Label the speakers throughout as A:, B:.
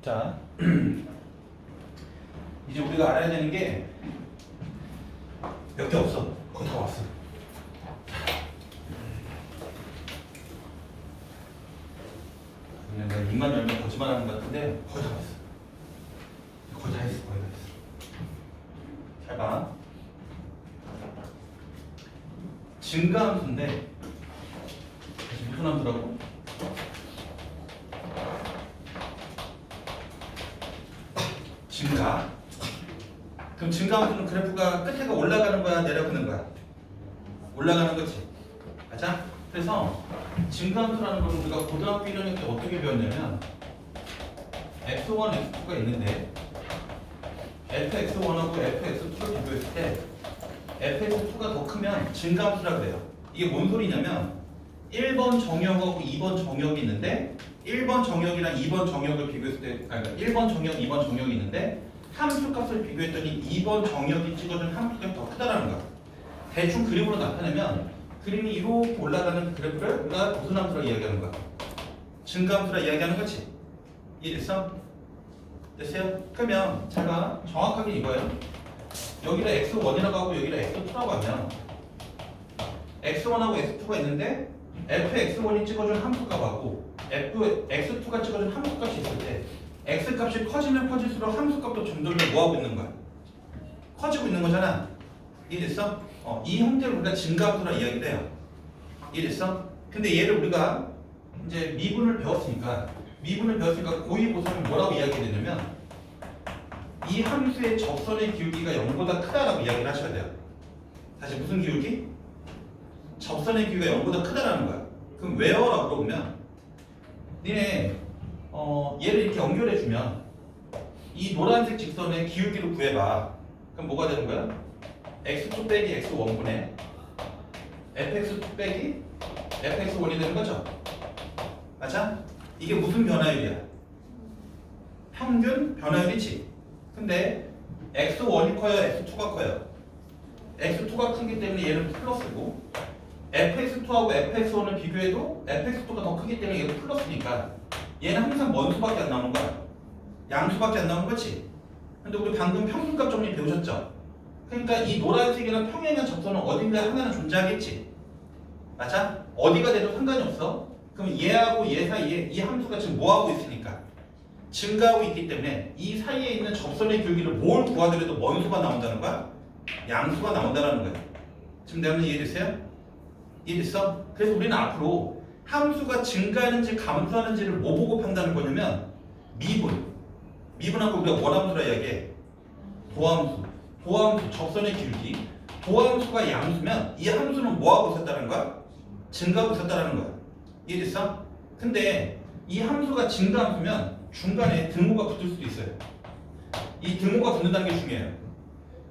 A: 자, 이제 우리가 알아야 되는 게 몇 개 없어. 거의 다 왔어. 그냥 내가 입만 열면 거짓말하는 것 같은데 거의 다 왔어. 거의 다 했어. 거의 다 했어. 잘 봐. 증가함수인데 무슨 함수라고? 증가. 그럼 증가함수는 그래프가 끝에가 올라가는 거야, 내려가는 거야? 올라가는 거지. 맞아? 그래서 증가함수라는 걸 우리가 고등학교 1학년 때 어떻게 배웠냐면 x1, x2가 있는데 fx1하고 fx2를 비교했을 때 fx2가 더 크면 증가함수라 그래요. 이게 뭔 소리냐면 1번 정역하고 2번 정역이 있는데 1번 정역이랑 2번 정역을 비교했을 때 그러니까 1번 정역, 2번 정역이 있는데 함수 값을 비교했더니 2번 정역이 찍어준 함수가 더 크다라는 거야. 대충 그림으로 나타내면 그림이 이렇게 올라가는 그래프를 우리가 무슨 함수라 이야기하는 거야? 증가함수라 이야기하는 거지. 이해됐어? 됐어요? 그러면 제가 정확하게 이거예요. 여기를 x1이라고 하고 여기를 x2라고 하면 x1하고 x2가 있는데 fx1이 찍어준 함수값하고 fx2가 찍어준 함수값이 있을 때 x값이 커지면 커질수록 함수값도 점점 더 뭐하고 있는 거야? 커지고 있는 거잖아. 이해됐어? 이 형태를 우리가 증가함수라 이야기를 해요. 이해됐어? 근데 얘를 우리가 이제 미분을 배웠으니까 고의 보상을 뭐라고 이야기되냐면 이 함수의 접선의 기울기가 0보다 크다라고 이야기를 하셔야 돼요. 다시 무슨 기울기? 접선의 기울기가 0보다 크다라는 거야. 그럼 왜요?라고 물어보면 니네 얘를 이렇게 연결해주면 이 노란색 직선의 기울기를 구해봐. 그럼 뭐가 되는 거야? x2 빼기 x1분의 fx2 빼기 fx1이 되는 거죠? 맞아? 이게 무슨 변화율이야? 평균 변화율이지. 근데 x1이 커요? x2가 커요? x2가 크기 때문에 얘는 플러스고 fx2하고 fx1을 비교해도 fx2가 더 크기 때문에 얘도 플러스니까 얘는 항상 뭔 수밖에 안 나오는 거야? 양수밖에 안 나오는 거지. 근데 우리 방금 평균값 정리 배우셨죠? 그러니까 이 노란색이랑 평행한 접선은 어딘가 하나는 존재하겠지. 맞아? 어디가 돼도 상관이 없어. 그럼 얘하고 얘 사이에 이 함수가 지금 뭐하고 있으니까? 증가하고 있기 때문에 이 사이에 있는 접선의 기울기를 뭘 구하더라도 뭔 수가 나온다는 거야? 양수가 나온다는 거야. 지금 내 말은 이해됐어요? 이해됐어? 그래서 우리는 앞으로 함수가 증가하는지 감소하는지를 뭐 보고 판단할 거냐면 미분하고 우리가 원함수라 이야기해. 도함수, 접선의 기울기. 도함수가 양수면 이 함수는 뭐하고 있었다는 거야? 증가하고 있었다는 거야. 이해됐어? 근데 이 함수가 증가함수면 중간에 등호가 붙을 수도 있어요. 이 등호가 붙는다는 게 중요해요.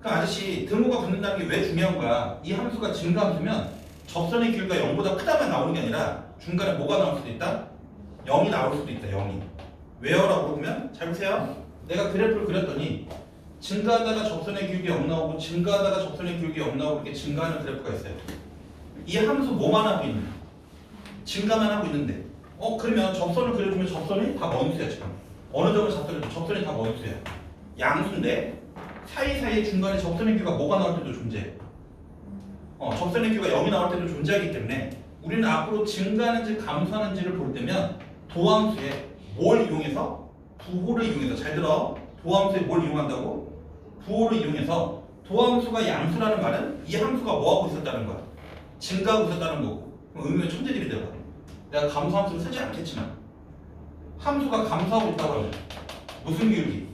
A: 그 아저씨 등호가 붙는다는 게 왜 중요한 거야? 이 함수가 증가함수면 접선의 기울기가 0보다 크다만 나오는 게 아니라 중간에 뭐가 나올 수도 있다? 0이 나올 수도 있다. 0이. 왜요?라고 물어보면 잘 보세요. 내가 그래프를 그렸더니 증가하다가 접선의 기울기 0 나오고 증가하다가 접선의 기울기 0 나오고 이렇게 증가하는 그래프가 있어요. 이 함수 뭐만 하고 있는? 증가만 하고 있는데 그러면 접선을 그려주면 접선이 다 원수야 지금. 어느 점을 잡더라도 접선이 다 원수야. 양수인데 사이사이에 중간에 접선의 기울기가 뭐가 나올 때도 존재해. 접선의 기울기가 0이 나올 때도 존재하기 때문에 우리는 앞으로 증가하는지 감소하는지를 볼 때면 도함수에 뭘 이용해서? 부호를 이용해서. 잘 들어. 도함수에 뭘 이용한다고? 부호를 이용해서 도함수가 양수라는 말은 이 함수가 뭐하고 있었다는 거야? 증가하고 있었다는 거고. 그럼 의미는 천재들이 되어. 내가 감소함수를 쓰지 않겠지만 함수가 감소하고 있다고 하면 무슨 기울기?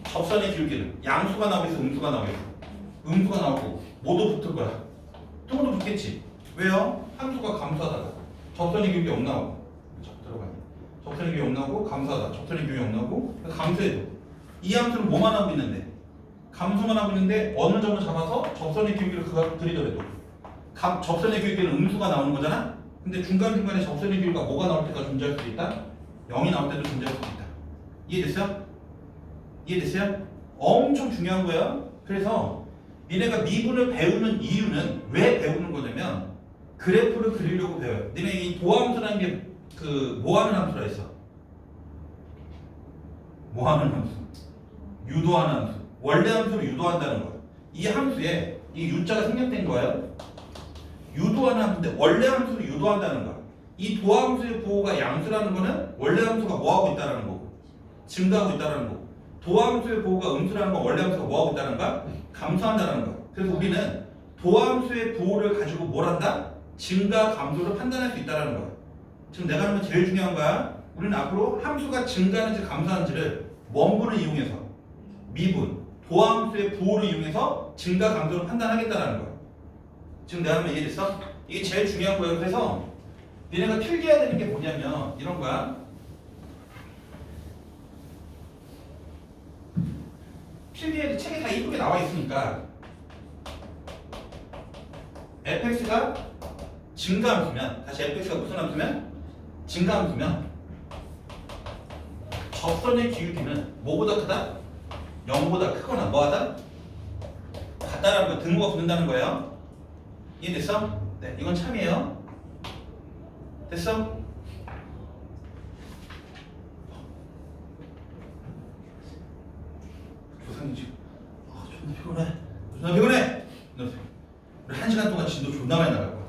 A: 접선의 기울기는 양수가 나오고 있어? 음수가 나오고 있어? 음수가 나오고 뭐도 붙을 거야? 등호도 붙겠지. 왜요? 함수가 감소하다가 접선의 기울기 0 나오고 들어가네. 접선의 기울기 0 나오고 감소하다. 접선의 기울기 0 나오고 감소해도 이 함수는 뭐만 하고 있는데? 감소만 하고 있는데 어느 점을 잡아서 접선의 기울기를 그리더라도 접선의 기울기는 음수가 나오는 거잖아? 근데 중간중간에 접선의 기울기가 뭐가 나올 때가 존재할 수도 있다? 0이 나올 때도 존재할 수도 있다. 이해됐어요? 이해됐어요? 엄청 중요한 거야. 그래서 니네가 미분을 배우는 이유는 왜 배우는 거냐면 그래프를 그리려고 배워요. 니네 이 도함수라는 게 뭐 하는 함수라 했어? 뭐 하는 함수? 유도하는 함수. 원래 함수를 유도한다는 거야. 이 함수에 이 U자가 생략된 거예요. 유도하는 함수인데 원래 함수를 유도한다는 거야. 이 도함수의 부호가 양수라는 거는 원래 함수가 뭐하고 있다는 거고 증가하고 있다는 거고, 도함수의 부호가 음수라는 건 원래 함수가 뭐하고 있다는 거야? 감소한다는 거야. 그래서 우리는 도함수의 부호를 가지고 뭘 한다? 증가, 감소를 판단할 수 있다는 거야. 지금 내가 하는 건 제일 중요한 거야. 우리는 앞으로 함수가 증가하는지 감소하는지를 원분을 이용해서 미분, 도함수의 부호를 이용해서 증가, 감소를 판단하겠다는 거야. 지금 내가 하는 거 이해됐어? 이게 제일 중요한 거예요. 그래서 니네가 필기해야 되는 게 뭐냐면 이런 거야. 필기에 책에 다 이쁘게 나와 있으니까 fx가 증가함수면, 다시 fx가 무슨 함수면? 증가함수면 접선의 기울기는 뭐보다 크다? 0보다 크거나 뭐하다? 같다라는 거, 등호가 붙는다는 거예요. 이해됐어? 네, 이건 참이에요. 됐어? 조상이 지금 존나 피곤해. 존나 피곤해. 우리 1시간 동안 진도 존나 많이 나갈 거야.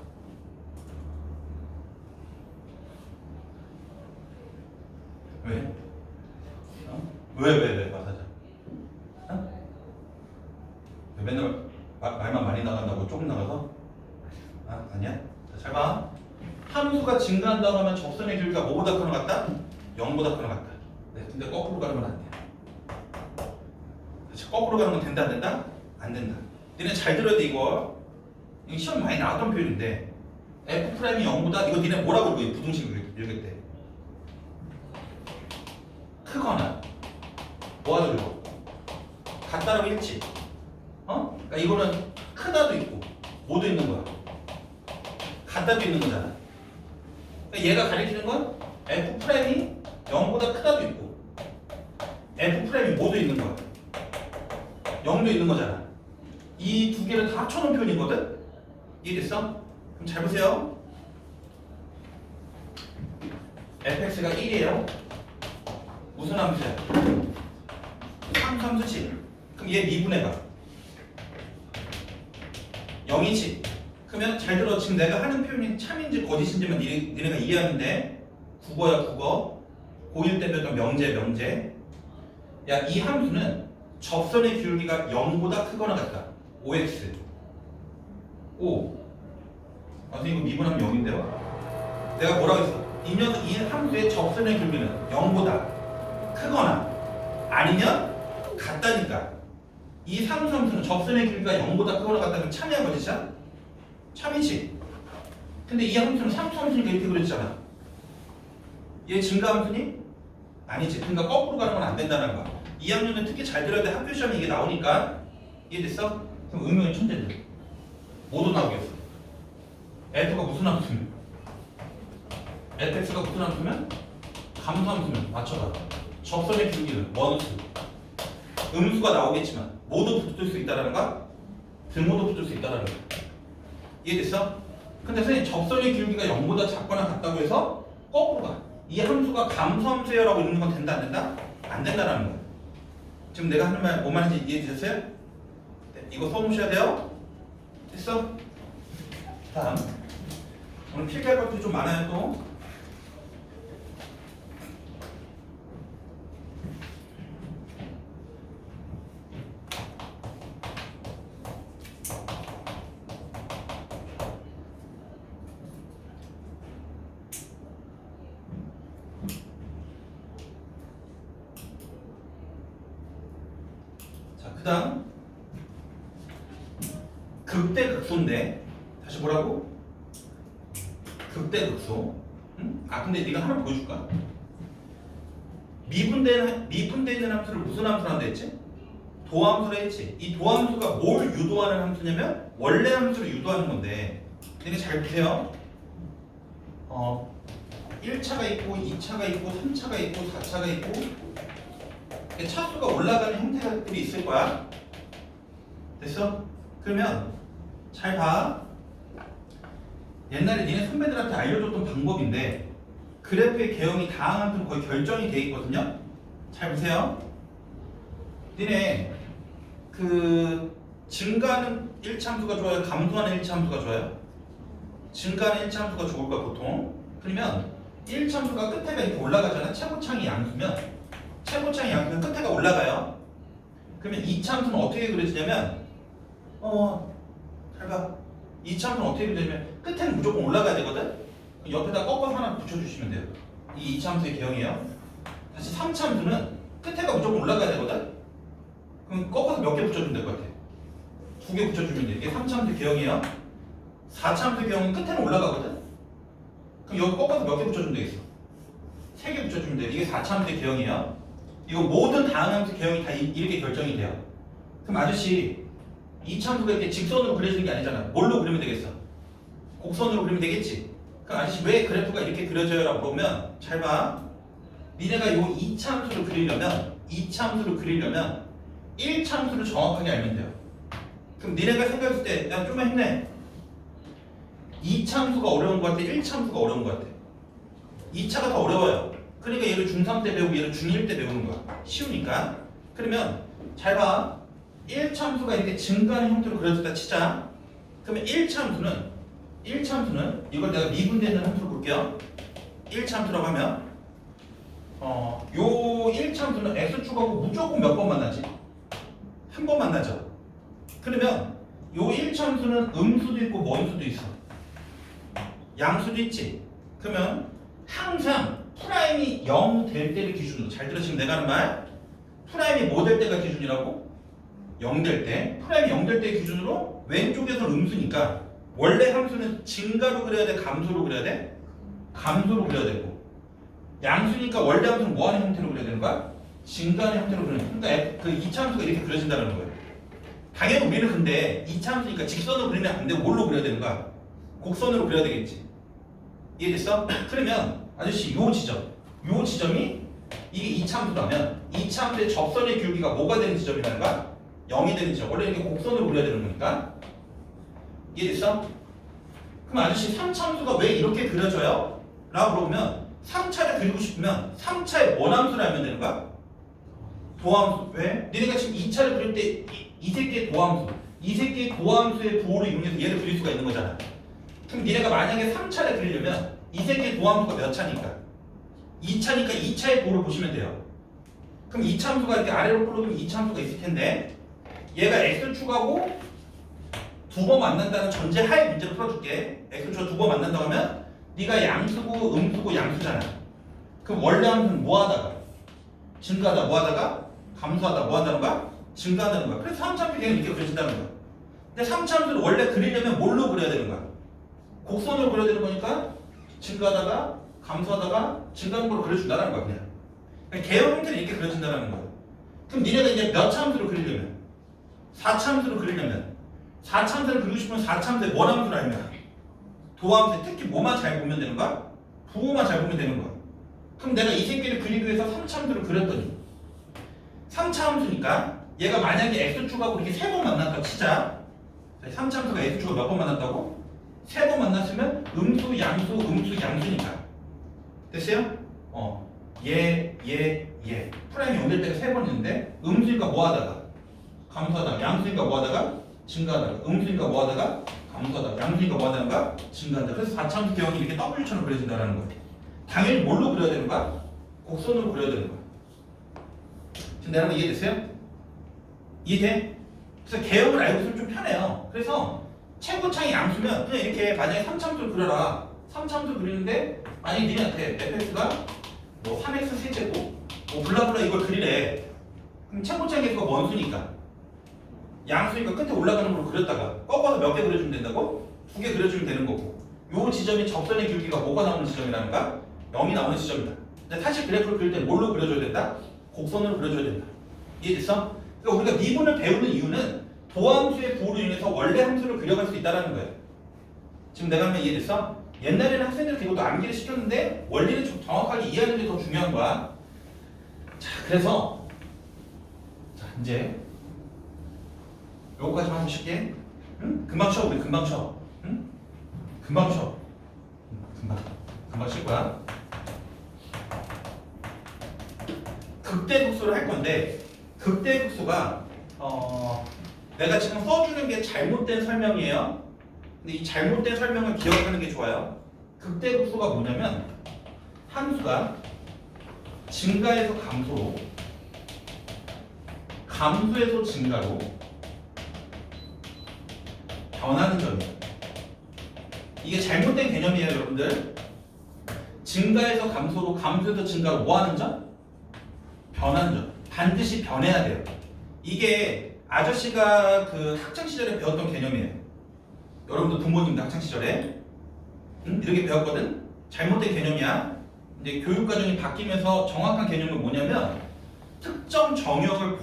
A: 왜? 왜 마사자? 어? 맨날 말만 많이 나간다고 조금 나가서? 아니야? 자, 잘 봐. 함수가 증가한다고 하면 접선의 길이가 뭐보다 크나 같다? 0보다 크나 같다. 네, 근데 거꾸로 가는 건 안 돼. 그치, 거꾸로 가는 건 된다 안 된다? 안 된다. 니네 잘 들어야 돼 이거. 이거 시험 많이 나왔던 표현인데 F'이 0보다, 이거 니네 뭐라고 읽어? 부등식 읽을 때 크거나 뭐하죠 이거? 같다라고 읽지? 그러니까 이거는 크다도 있고 뭐도 있는 거야. 같다도 있는 거잖아. 그러니까 얘가 가리키는 건 F'이 0보다 크다도 있고 F'이 뭐도 있는 거야. 0도 있는 거잖아. 이 두 개를 다 합쳐놓은 표현이거든? 이해됐어? 그럼 잘 보세요. fx가 1이에요. 무슨 함수야? 함수지. 그럼 얘 미분해봐. 0이지. 그러면 잘 들어. 지금 내가 하는 표현이 참인지 거짓인지만 니네가 이해하면 돼. 국어야 국어. 고1 때 배웠던 명제. 야, 이 함수는 접선의 기울기가 0보다 크거나 같다. 5x 5. 선생님 이거 미분하면 0인데요? 내가 뭐라고 했어? 이 함수의 접선의 기울기는 0보다 크거나 아니면 같다니까. 이 함수는 접선의 길이가 0보다 크거나 같다면 참이야 거짓이야? 참이지. 근데 이 함수는 함수니까 이렇게 그렸잖아. 얘 증가함수니? 아니지. 그러니까 거꾸로 가는 건 안 된다는 거야. 이 학년은 특히 잘 들어야 돼. 학교 시험에 이게 나오니까. 이해됐어? 그럼 응용의 천재들 모두 나오겠어. F가 무슨 함수면? fx가 무슨 함수면? 감소함수면 맞춰봐. 접선의 기울기는 원수. 음수가 나오겠지만 모두 붙을 수 있다는 거야? 등호도 붙을 수 있다는 거야. 이해됐어? 근데 선생님 접선의 기울기가 0보다 작거나 같다고 해서 거꾸로 가. 이 함수가 감소함수예요 라고 읽는 건 된다 안 된다? 안 된다라는 거야. 지금 내가 하는 말 뭐만 하는지 이해되셨어요? 네, 이거 써놓으셔야 돼요. 됐어? 다음. 오늘 필기할 것들이 좀 많아요 또. 자, 그 다음 극대극소인데 다시 뭐라고? 극대극소. 응? 근데 네가 하나 보여줄까? 미분되어 있는 함수를 무슨 함수로 한다 했지? 도함수로 했지. 이 도함수가 뭘 유도하는 함수냐면 원래 함수를 유도하는 건데, 근데 잘 보세요. 1차가 있고 2차가 있고 3차가 있고 4차가 있고 차수가 올라가는 형태들이 있을 거야. 됐어? 그러면 잘 봐. 옛날에 니네 선배들한테 알려줬던 방법인데 그래프의 개형이 다항함수로 거의 결정이 돼 있거든요. 잘 보세요. 니네 그 증가하는 1참수가 좋아요? 감소하는 1참수가 좋아요? 증가하는 1참수가 좋을까 보통? 그러면 1참수가 끝에가 이렇게 올라가잖아. 최고창이 양수면 끝에가 올라가요. 그러면 2참수는 어떻게 그려지냐면 잘 봐. 2참수는 어떻게 그려지냐면 끝에는 무조건 올라가야 되거든. 옆에다 꺾어서 하나 붙여주시면 돼요. 이 2참수의 개형이에요. 다시 3참수는 끝에가 무조건 올라가야 되거든. 그럼 꺾어서 몇 개 붙여주면 될 것 같아. 2개 붙여주면 돼. 이게 3참수 개형이에요. 4참수 개형은 끝에는 올라가거든. 그럼 여기 꺾어서 몇 개 붙여주면 되겠어? 3개 붙여주면 돼. 이게 4참수 개형이에요. 이거 모든 다항함수 개형이 다 이렇게 결정이 돼요. 그럼 아저씨 2참수가 이렇게 직선으로 그려지는 게 아니잖아. 뭘로 그리면 되겠어? 곡선으로 그리면 되겠지. 그럼 아저씨 왜 그래프가 이렇게 그려져요? 라고 물으면 잘 봐. 니네가 요 2참수를 그리려면 1참수를 정확하게 알면 돼요. 그럼 니네가 생각했을 때 야 좀만 힘내. 2참수가 어려운 것 같아? 1참수가 어려운 것 같아? 2차가 더 어려워요. 그러니까 얘를 중3 때 배우고 얘를 중1 때 배우는 거야. 쉬우니까. 그러면 잘 봐. 1참수가 이렇게 증가하는 형태로 그려졌다 치자. 그러면 1참수는 이걸 내가 미분되는 함수로 볼게요. 1참수라고 하면 요 1참수는 x축하고 무조건 몇 번 만나지? 한 번 만나죠. 그러면 요 1참수는 음수도 있고 뭔수도 있어. 양수도 있지. 그러면 항상 프라임이 0 될 때를 기준으로 잘 들으시면 내가 하는 말 프라임이 뭐 될 때가 기준이라고? 0 될 때. 프라임이 0 될 때 기준으로 왼쪽에서는 음수니까 원래 함수는 증가로 그려야 돼? 감소로 그려야 돼? 감소로 그려야 되고 양수니까 원래 함수는 뭐 하는 형태로 그려야 되는 거야? 증가하는 형태로 그리는 거야. 그러니까 그 2참수가 이렇게 그려진다는 거예요. 당연히 우리는 근데 2참수니까 직선으로 그리면 안 되고 뭘로 그려야 되는 거야? 곡선으로 그려야 되겠지. 이해됐어? 그러면 아저씨 요 지점이 이게 2참수라면 2참수의 접선의 기울기가 뭐가 되는 지점이라는 거야? 0이 되는 지점. 원래 이렇게 곡선으로 그려야 되는 거니까. 이해됐어? 그럼 아저씨 3참수가 왜 이렇게 그려져요? 라고 물어보면 3차를 그리고 싶으면 3차의 원함수를 알면 되는 거야? 도함수. 왜? 니네가 지금 2차를 그릴 때 이 새끼의 도함수 이 새끼의 도함수의 부호를 이용해서 얘를 그릴 수가 있는 거잖아. 그럼 니네가 만약에 3차를 그리려면 이 새끼의 도함수가 몇 차니까? 2차니까 2차의 부호를 보시면 돼요. 그럼 2참수가 이렇게 아래로 풀어두면 2참수가 있을 텐데 얘가 x축하고 두 번 만난다는 전제 하에 문제를 풀어줄게. x축하고 두 번 만난다고 하면 네가 양수고 음수고 양수잖아. 그럼 원래 함수는 뭐 하다가? 증가하다 뭐 하다가? 감소하다 뭐 한다는 거야? 증가한다는 거야. 그래서 3참수 개는 이렇게 그려진다는 거야. 근데 3참수를 원래 그리려면 뭘로 그려야 되는 거야? 곡선으로 그려야 되는 거니까 증가하다가 감소하다가 증가하는 걸로 그려준다는 거야 그냥. 그러니까 개형 형태는 이렇게 그려진다는 거야. 그럼 니네가 이제 몇 참수를 그리려면? 4참수를 그리려면 4참수를 그리고 싶으면 4참수의 원함수를 알면 도함수 특히 뭐만 잘 보면 되는 거야? 부호만 잘 보면 되는 거야. 그럼 내가 이 새끼를 그리기 위해서 3참수를 그렸더니 3차 함수니까 얘가 만약에 x축하고 이렇게 3번 만났다고 치자. 3참수가 x축을 몇 번 만났다고? 3번 만났으면 음수, 양수, 음수, 양수니까. 됐어요? 얘. 프라임이 0 될 때가 3번 있는데 음수니까 뭐 하다가? 감소하다가. 양수니까 뭐 하다가? 증가하다가. 음수니까 뭐 하다가? 감소하다가. 양수니까 뭐 하다가? 증가한다. 그래서 4참수 개형이 이렇게 W처럼 그려진다는 거예요. 당연히 뭘로 그려야 되는 거야? 곡선으로 그려야 되는 거야. 지금 내가 하는 거 이해됐어요? 이해돼? 그래서 개형을 알고 있으면 좀 편해요. 그래서 최고창이 양수면 그냥 이렇게 만약에 3참수를 그려라. 3참수 그리는데 만약에 니네한테 fx가 뭐 3x 세제곱 뭐 블라블라 이걸 그리래. 그럼 최고창 개수가 원수니까 양수니까 끝에 올라가는 걸로 그렸다가 꺾어서 몇 개 그려주면 된다고? 2개 그려주면 되는 거고 요 지점이 접선의 기울기가 뭐가 나오는 지점이라는가? 0이 나오는 지점이다. 근데 사실 그래프를 그릴 때 뭘로 그려줘야 된다? 곡선으로 그려줘야 된다. 이해됐어? 그러니까 우리가 미분을 배우는 이유는 도함수의 부호로 인해서 원래 함수를 그려갈 수 있다는 거예요. 지금 내가 하면 이해됐어? 옛날에는 학생들 이것도 암기를 시켰는데 원리를 좀 정확하게 이해하는 게 더 중요한 거야. 자, 그래서 자 이제 요거까지만 하고 쉴게. 응? 금방 쳐. 우리 금방 쳐. 응? 금방 쳐. 금방 칠 거야. 극대극소를 할 건데 극대극소가 내가 지금 써주는 게 잘못된 설명이에요. 근데 이 잘못된 설명을 기억하는 게 좋아요. 극대극소가 뭐냐면 함수가 증가에서 감소로 감소에서 증가로 변하는 점이에요. 이게 잘못된 개념이에요, 여러분들. 증가에서 감소로 감소에서 증가로 뭐 하는 점? 변하는 점. 반드시 변해야 돼요. 이게 아저씨가 그 학창시절에 배웠던 개념이에요. 여러분도 부모님도 학창시절에 이렇게 배웠거든? 잘못된 개념이야. 이제 교육과정이 바뀌면서 정확한 개념은 뭐냐면 특정 정역을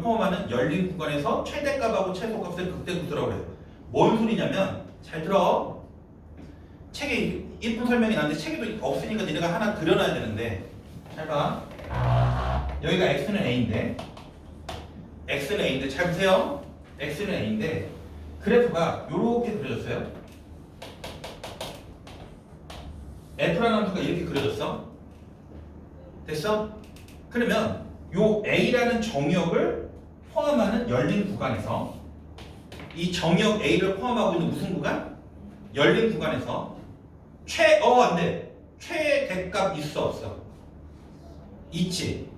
A: 포함하는 열린 구간에서 최대값하고 최소값을 극대극소라고 해요. 뭔 소리냐면 잘 들어. 책에 예쁜 설명이 나는데 책에도 없으니까 니네가 하나 그려놔야 되는데 잘 봐. 여기가 x는 a인데 잘 보세요. x는 a인데 그래프가 요렇게 그려졌어요. f라는 함수가 이렇게 그려졌어. 됐어? 그러면 요 a라는 정역을 포함하는 열린 구간에서 이 정역 a를 포함하고 있는 무슨 구간? 열린 구간에서 안돼. 최대값 있어 없어? 있지.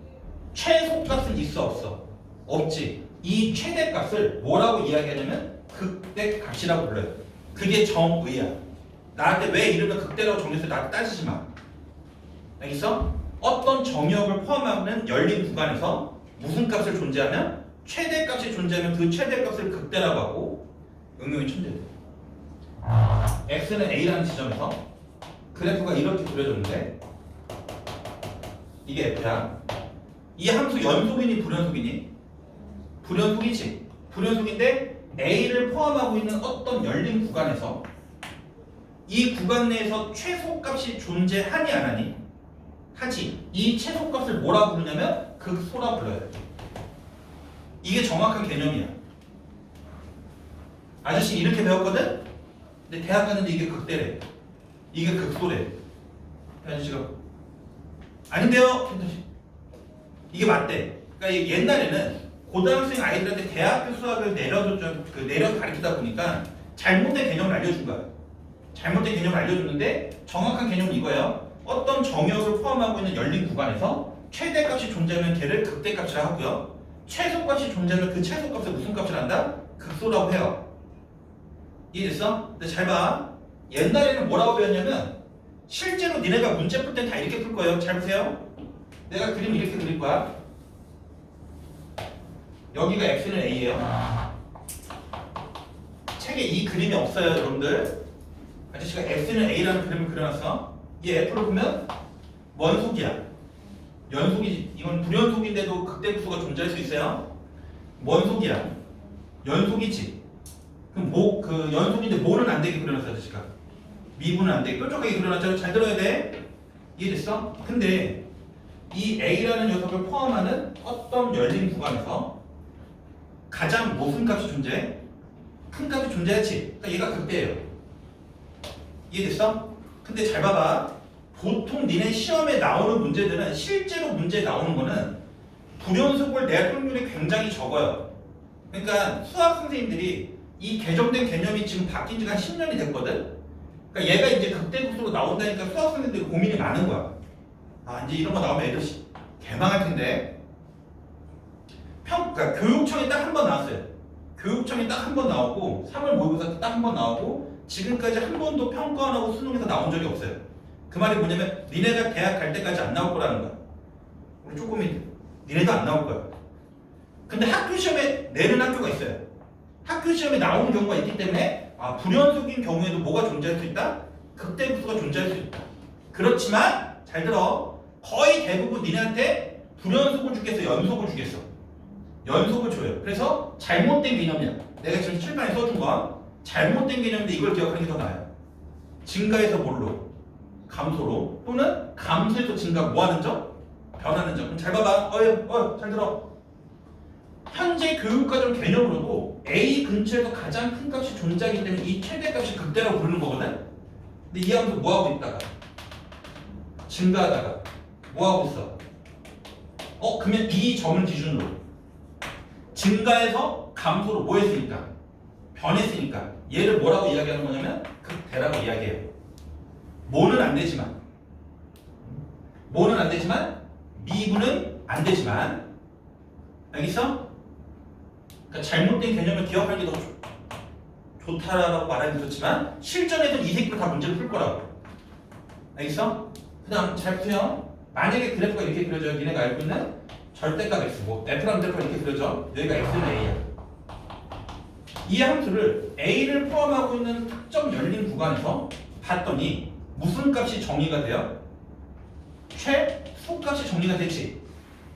A: 최소값은 있어 없어? 없지. 이 최대값을 뭐라고 이야기하냐면 극대값이라고 불러요. 그게 정의야. 나한테 왜 이름을 극대라고 정했어? 나한테 따지지 마. 알겠어? 어떤 정역을 포함하는 열린 구간에서 무슨 값을 존재하면 최대값이 존재하면 그 최대값을 극대라고 하고 응용이 천재돼. x는 a라는 지점에서 그래프가 이렇게 그려졌는데 이게 f야. 이 함수 연속이니 불연속이니? 불연속이지. 불연속인데 a를 포함하고 있는 어떤 열린 구간에서 이 구간 내에서 최소값이 존재하니 안 하니? 하지. 이 최소값을 뭐라고 부르냐면 극소라 불러요. 이게 정확한 개념이야. 아저씨 이렇게 배웠거든? 근데 대학 갔는데 이게 극대래. 이게 극소래. 아저씨가 아닌데요? 이게 맞대. 그러니까 옛날에는 고등학생 아이들한테 대학교 수학을 내려서 가르치다 보니까 잘못된 개념을 알려준 거야. 잘못된 개념을 알려줬는데 정확한 개념은 이거예요. 어떤 정역을 포함하고 있는 열린 구간에서 최대값이 존재하면 걔를 극대값이라 하고요. 최소값이 존재하면 그 최소값을 무슨 값을 한다? 극소라고 해요. 이해됐어? 근데 잘 봐. 옛날에는 뭐라고 배웠냐면 실제로 니네가 문제 풀 땐 다 이렇게 풀 거예요. 잘 보세요. 내가 그림 이렇게 그릴 거야. 여기가 x는 a예요. 책에 이 그림이 없어요, 여러분들. 아저씨가 x는 a라는 그림을 그려놨어. 이 f를 보면 원속이야. 연속이지. 이건 불연속인데도 극대극소가 존재할 수 있어요. 원속이야. 연속이지. 그럼 그 연속인데 뭐는 안 되게 그려놨어, 아저씨가. 미분은 안 되게 뾰족하게 그려놨잖아. 잘 들어야 돼. 이해됐어? 근데 이 a라는 녀석을 포함하는 어떤 열린 구간에서 가장 무슨 값이 존재해? 큰 값이 존재하지. 그러니까 얘가 극대예요. 이해됐어? 근데 잘 봐봐. 보통 니네 시험에 나오는 문제들은 실제로 문제에 나오는 거는 불연속을 낼 확률이 굉장히 적어요. 그러니까 수학 선생님들이 이 개정된 개념이 지금 바뀐 지가 한 10년이 됐거든. 그러니까 얘가 이제 극대극소로 나온다니까 수학 선생님들이 고민이 많은 거야. 아 이제 이런 거 나오면 애들 개망할 텐데. 그러니까 교육청에 딱 한 번 나왔어요. 교육청에 딱 한 번 나오고 3월 모의고사 때 딱 한 번 나오고 지금까지 한 번도 평가 안 하고 수능에서 나온 적이 없어요. 그 말이 뭐냐면 니네가 대학 갈 때까지 안 나올 거라는 거야. 우리 쪼꼬미들 니네도 안 나올 거야. 근데 학교 시험에 내는 학교가 있어요. 학교 시험에 나오는 경우가 있기 때문에 불연속인 경우에도 뭐가 존재할 수 있다? 극대극소가 존재할 수 있다. 그렇지만 잘 들어. 거의 대부분 니네한테 불연속을 주겠어, 연속을 주겠어. 연속을 줘요. 그래서 잘못된 개념이야. 내가 지금 칠판에 써준 건 잘못된 개념인데 이걸 기억하는 게 더 나아요. 증가에서 뭘로? 감소로 또는 감소에서 증가 뭐 하는 점? 변하는 점. 그럼 잘 봐봐. 잘 들어. 현재 교육과정 개념으로도 A 근처에서 가장 큰 값이 존재하기 때문에 이 최대값이 극대라고 부르는 거거든. 근데 이 함수 뭐 하고 있다가? 증가하다가 뭐 하고 있어? 그러면 이 점을 기준으로 증가해서 감소로 뭐 했으니까? 변했으니까 얘를 뭐라고 이야기하는 거냐면 극대라고 이야기해요. 뭐는 안 되지만 미분은 안 되지만 알겠어? 그러니까 잘못된 개념을 기억하는 게 더 좋다라고 말하기 좋지만 실전에서는 이 새끼로 다 문제를 풀 거라고. 알겠어? 그 다음 잘 보세요. 만약에 그래프가 이렇게 그려져요. 니네가 알고 있는 절대값 x고 f라는 그래프가 이렇게 그려져. 여기가 x는 a야. 이 함수를 a를 포함하고 있는 특정 열린 구간에서 봤더니 무슨 값이 정의가 돼요? 최소값이 정의가 되지.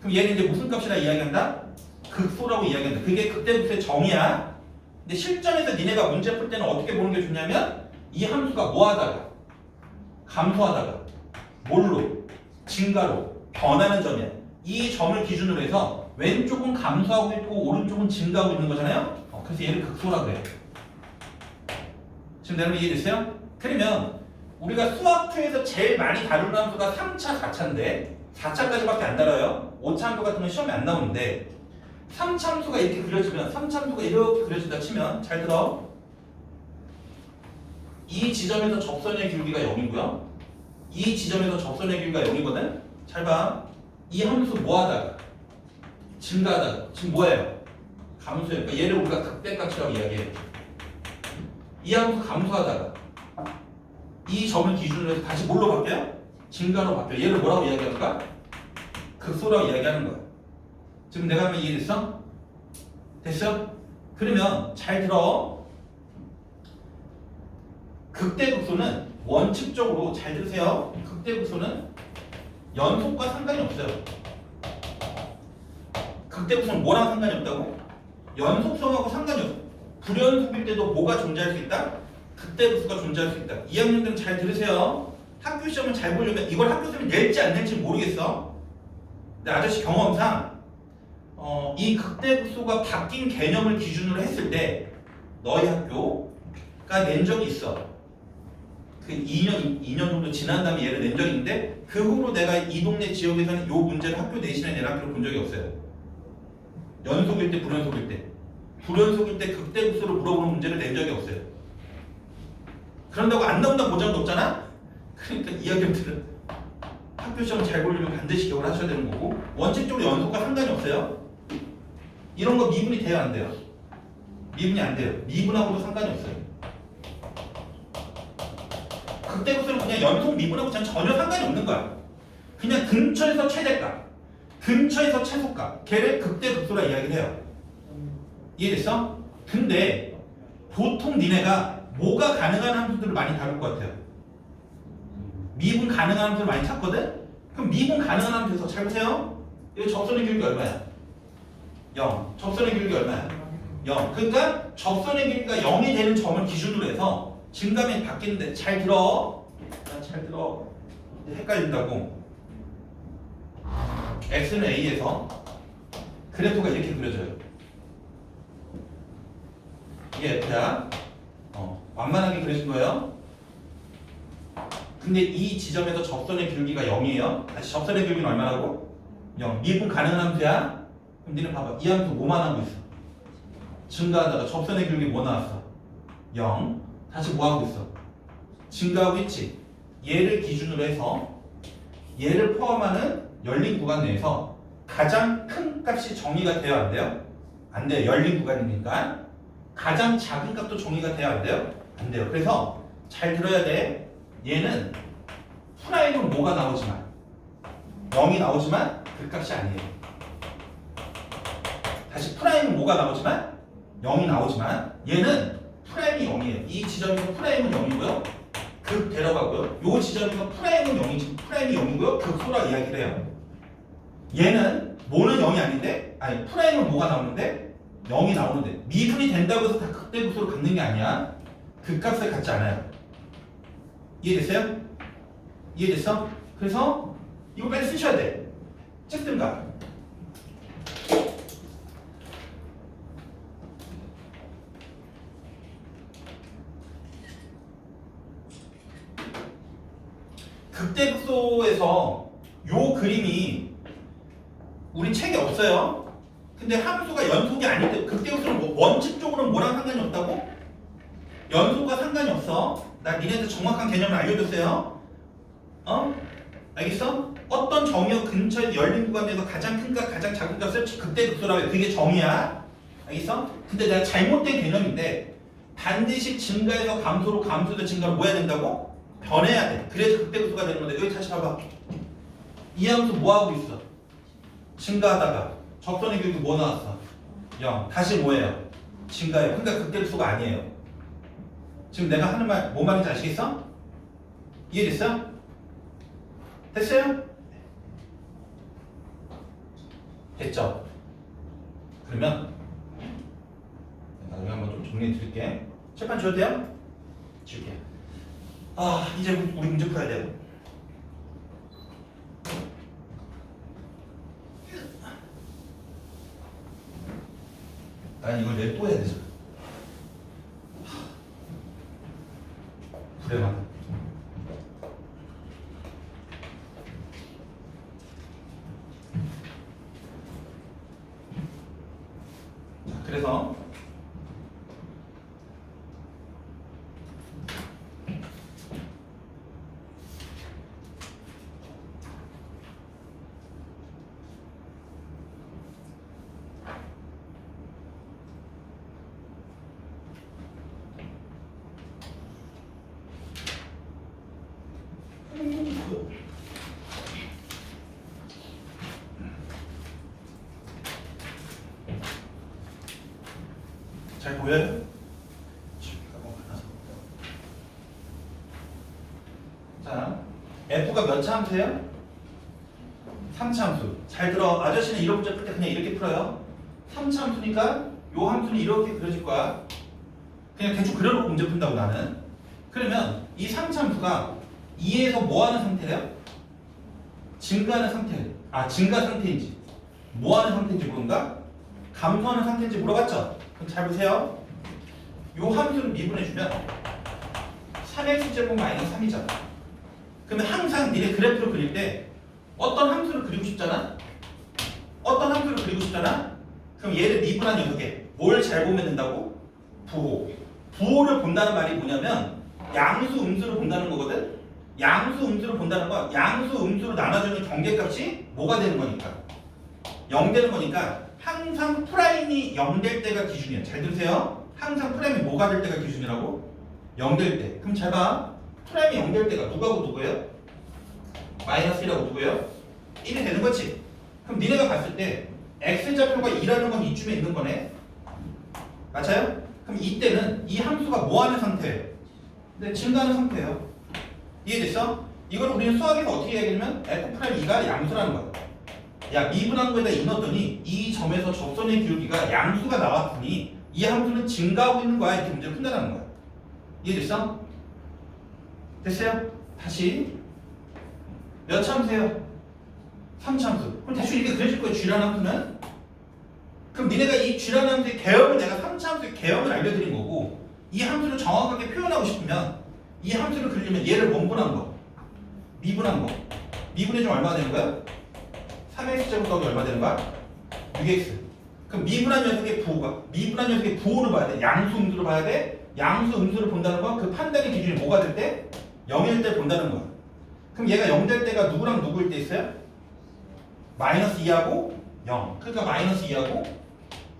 A: 그럼 얘는 이제 무슨 값이라 이야기한다? 극소라고 이야기한다. 그게 극대극소의 정의야. 근데 실전에서 니네가 문제 풀 때는 어떻게 보는 게 좋냐면 이 함수가 뭐 하다가 감소하다가 뭘로? 증가로 변하는 점이야. 이 점을 기준으로 해서 왼쪽은 감소하고 있고 오른쪽은 증가하고 있는 거잖아요. 그래서 얘를 극소라고 해요. 지금 여러분 이해됐어요? 그러면 우리가 수학2에서 제일 많이 다루는 함수가 3차, 4차인데 4차까지밖에 안 다뤄요. 5차 함수 같은 건 시험에 안 나오는데 3차 함수가 이렇게 그려지면 3차 함수가 이렇게 그려진다 치면 잘 들어. 이 지점에서 접선의 길이가 0이고요. 이 지점에서 접선의 길이가 0이거든. 잘 봐. 이 함수 뭐 하다가 증가하다가 지금 뭐예요? 감소예요. 그러니까 얘를 우리가 극대값이라고 이야기해요. 이 함수 감소하다가 이 점을 기준으로 해서 다시 뭘로 바뀌어요? 증가로 바뀌어요. 얘를 뭐라고 이야기할까? 극소라고 이야기하는 거야. 지금 내가 하면 이해됐어? 됐어? 그러면 잘 들어. 극대극소는 원칙적으로 잘 들으세요. 극대극소는 연속과 상관이 없어요. 극대극소는 뭐랑 상관이 없다고? 연속성하고 상관이 없어. 불연속일 때도 뭐가 존재할 수 있다? 극대극소가 존재할 수 있다. 2학년들은 잘 들으세요. 학교 시험을 잘 보려면 이걸 학교 시험에 낼지 안 낼지 모르겠어. 근데 아저씨 경험상 이 극대극소가 바뀐 개념을 기준으로 했을 때 너희 학교가 낸 적이 있어. 그 2년 정도 지난 다음에 얘를 낸 적이 있는데 그 후로 내가 이 동네 지역에서는 이 문제를 학교 내신에 낸 학교를 본 적이 없어요. 연속일 때, 불연속일 때. 불연속일 때 극대극소를 물어보는 문제를 낸 적이 없어요. 그런다고 안 나온다고 보장도 없잖아? 그러니까 이 학교들은 학교 시험을 잘 보려면 반드시 기억을 하셔야 되는 거고 원칙적으로 연속과 상관이 없어요. 이런 거 미분이 돼요, 안 돼요? 미분이 안 돼요. 미분하고도 상관이 없어요. 극대극소는 그냥 연속 미분하고 전혀 상관이 없는 거야. 그냥 근처에서 최대값, 근처에서 최소값, 걔를 극대극소라 이야기를 해요. 이해됐어? 근데 보통 니네가 뭐가 가능한 함수들을 많이 다룰 것 같아요. 미분 가능한 함수를 많이 찾거든? 그럼 미분 가능한 함수에서 잘 보세요. 이거 접선의 길이가 얼마야? 0. 접선의 길이가 얼마야? 0. 그러니까 접선의 길이가 0이 되는 점을 기준으로 해서 증감이 바뀌는데 잘 들어. 잘 들어. 헷갈린다고. x는 a에서 그래프가 이렇게 그려져요. 이게 f야. 완만하게 그려진 거예요. 근데 이 지점에서 접선의 길이가 0이에요. 다시 접선의 길이는 얼마라고? 0. 미분 가능한 함수야. 그럼 니는 봐봐. 이 함수 뭐만 하고 있어? 증가하다가 접선의 길이 뭐 나왔어? 0. 다시 뭐 하고 있어? 증가하고 있지. 얘를 기준으로 해서 얘를 포함하는 열린 구간 내에서 가장 큰 값이 정의가 돼야 안 돼요? 안 돼요. 열린 구간이니까. 가장 작은 값도 정의가 돼야 안 돼요? 안 돼요. 그래서 잘 들어야 돼. 얘는 프라임은 뭐가 나오지만 0이 나오지만 그 값이 아니에요. 다시 프라임은 뭐가 나오지만 0이 나오지만 얘는 프라임이 0이에요. 이 지점에서 프라임은 0이고요. 극 데려가고요. 이 지점에서 프라임은 0이지, 프라임이 0이고요. 극소라 이야기를 해요. 얘는 뭐는 0이 아닌데, 아니 프라임은 뭐가 나오는데 0이 나오는데 미분이 된다고 해서 다 극대극소로 갖는 게 아니야. 그 값을 갖지 않아요. 이해됐어요? 이해됐어? 그래서 이거 빨리 쓰셔야 돼. 찍든가. 극대극소에서 요 그림이 우리 책에 없어요. 근데 함수가 연속이 아닐 때 극대역수는 원칙적으로는 뭐랑 상관이 없다고? 연속과 상관이 없어. 나 니네한테 정확한 개념을 알려줬어요. 알겠어? 어떤 정의역 근처에 열린 구간 내에서 가장 큰 값, 가장 작은 값을 극대극소라고 해. 그게 정의야. 알겠어? 근데 내가 잘못된 개념인데 반드시 증가해서 감소로 감소해서 증가로 뭐 해야 된다고? 변해야 돼. 그래서 극대극소가 되는 건데 여기 다시 봐봐. 이 함수 뭐 하고 있어? 증가하다가 적선의 교육이 뭐 나왔어? 0. 다시 뭐예요? 증가해요. 그러니까 극대극소가 아니에요. 지금 내가 하는 말 뭔 말인지 아시겠어? 이해됐어? 됐어요? 됐죠? 그러면 나중에 한번 좀 정리해 드릴게. 칠판 줘도 돼요? 줄게요. 이제 우리 문제 풀어야 돼요. 난 이걸 내일 또 해야 되잖아. 불행하다. 자, 그래서 잘 보여요? 자, F가 몇 차 함수예요? 3차 함수. 잘 들어. 아저씨는 이런 문제 풀 때 그냥 이렇게 풀어요. 3차 함수니까 요 함수는 이렇게 그려질 거야. 그냥 대충 그려놓고 문제 푼다고 나는. 그러면 이 3차 함수가 2에서 뭐 하는 상태래요? 증가하는 상태. 증가 상태인지 뭐 하는 상태인지 모른가? 감소하는 상태인지 물어봤죠? 그럼 잘 보세요. 요 함수를 미분해주면 3x제곱 마이너스 3이잖아. 그러면 항상 니네 그래프를 그릴 때 어떤 함수를 그리고 싶잖아? 어떤 함수를 그리고 싶잖아? 그럼 얘를 미분한 녀석에 뭘 잘 보면 된다고? 부호. 부호를 본다는 말이 뭐냐면 양수, 음수를 본다는 거거든? 양수, 음수를 본다는 건 양수, 음수로 나눠주는 경계값이 뭐가 되는 거니까? 0 되는 거니까 항상 프라임이 0 될 때가 기준이야. 잘 들으세요. 항상 프라임이 뭐가 될 때가 기준이라고? 0 될 때. 그럼 잘 봐. 프라임이 0 될 때가 누구하고 누구예요? 마이너스 1하고 누구예요? 1이 되는 거지. 그럼 니네가 봤을 때 x좌표가 2라는 건 이쯤에 있는 거네. 맞아요? 그럼 이때는 이 함수가 뭐 하는 상태예요? 네, 증가하는 상태예요. 이해됐어? 이걸 우리는 수학에서 어떻게 이야기하냐면 f'2가 양수라는 거야. 야, 미분한 거에다 2 넣었더니 이 점에서 접선의 기울기가 양수가 나왔으니 이 함수는 증가하고 있는 거야. 이렇게 문제를 푼다는 거야. 이해됐어? 됐어요? 다시 몇 차 함수예요? 3차 함수. 그럼 대충 이렇게 그려질 거예요. G라는 함수는. 그럼 니네가 이 G라는 함수의 개형을 내가 3차 함수의 개형을 알려드린 거고 이 함수를 정확하게 표현하고 싶으면 이 함수를 그리려면 얘를 원분한 거, 미분한 거. 미분해주면 얼마나 되는 거야? 3x제곱 더하기 얼마 되는 거야? 6x. 그럼 미분한 녀석의 부호가, 미분한 녀석의 부호를 봐야 돼. 양수, 음수를 봐야 돼. 양수, 음수를 본다는 건 그 판단의 기준이 뭐가 될 때? 0일 때 본다는 거야. 그럼 얘가 0 될 때가 누구랑 누구일 때 있어요? 마이너스 2하고 0. 그러니까 마이너스 2하고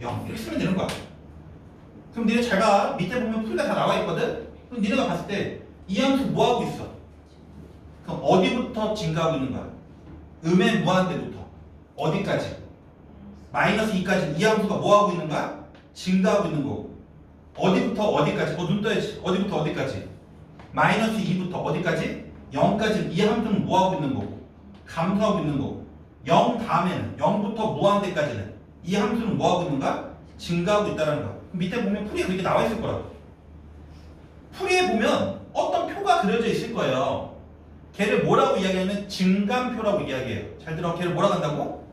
A: 0. 이렇게 쓰면 되는 거야. 그럼 니네 잘 봐. 밑에 보면 풀이가 다 나와 있거든? 그럼 니네가 봤을 때 이 함수 뭐 하고 있어? 그럼 어디부터 증가하고 있는 거야? 음의 무한대부터 어디까지? 마이너스 2까지 이 함수가 뭐 하고 있는 거야? 증가하고 있는 거고. 어디부터 어디까지? 눈 떠야지. 어디부터 어디까지? 마이너스 2부터 어디까지? 0까지 이 함수는 뭐 하고 있는 거고? 감소하고 있는 거고. 0 다음에는 0부터 무한대까지는 이 함수는 뭐 하고 있는가? 증가하고 있다는 거야. 밑에 보면 풀이가 그렇게 나와 있을 거라고. 풀이에 보면 어떤 표가 그려져 있을 거예요. 걔를 뭐라고 이야기하면 증감표라고 이야기해요. 잘 들어. 걔를 뭐라고 한다고?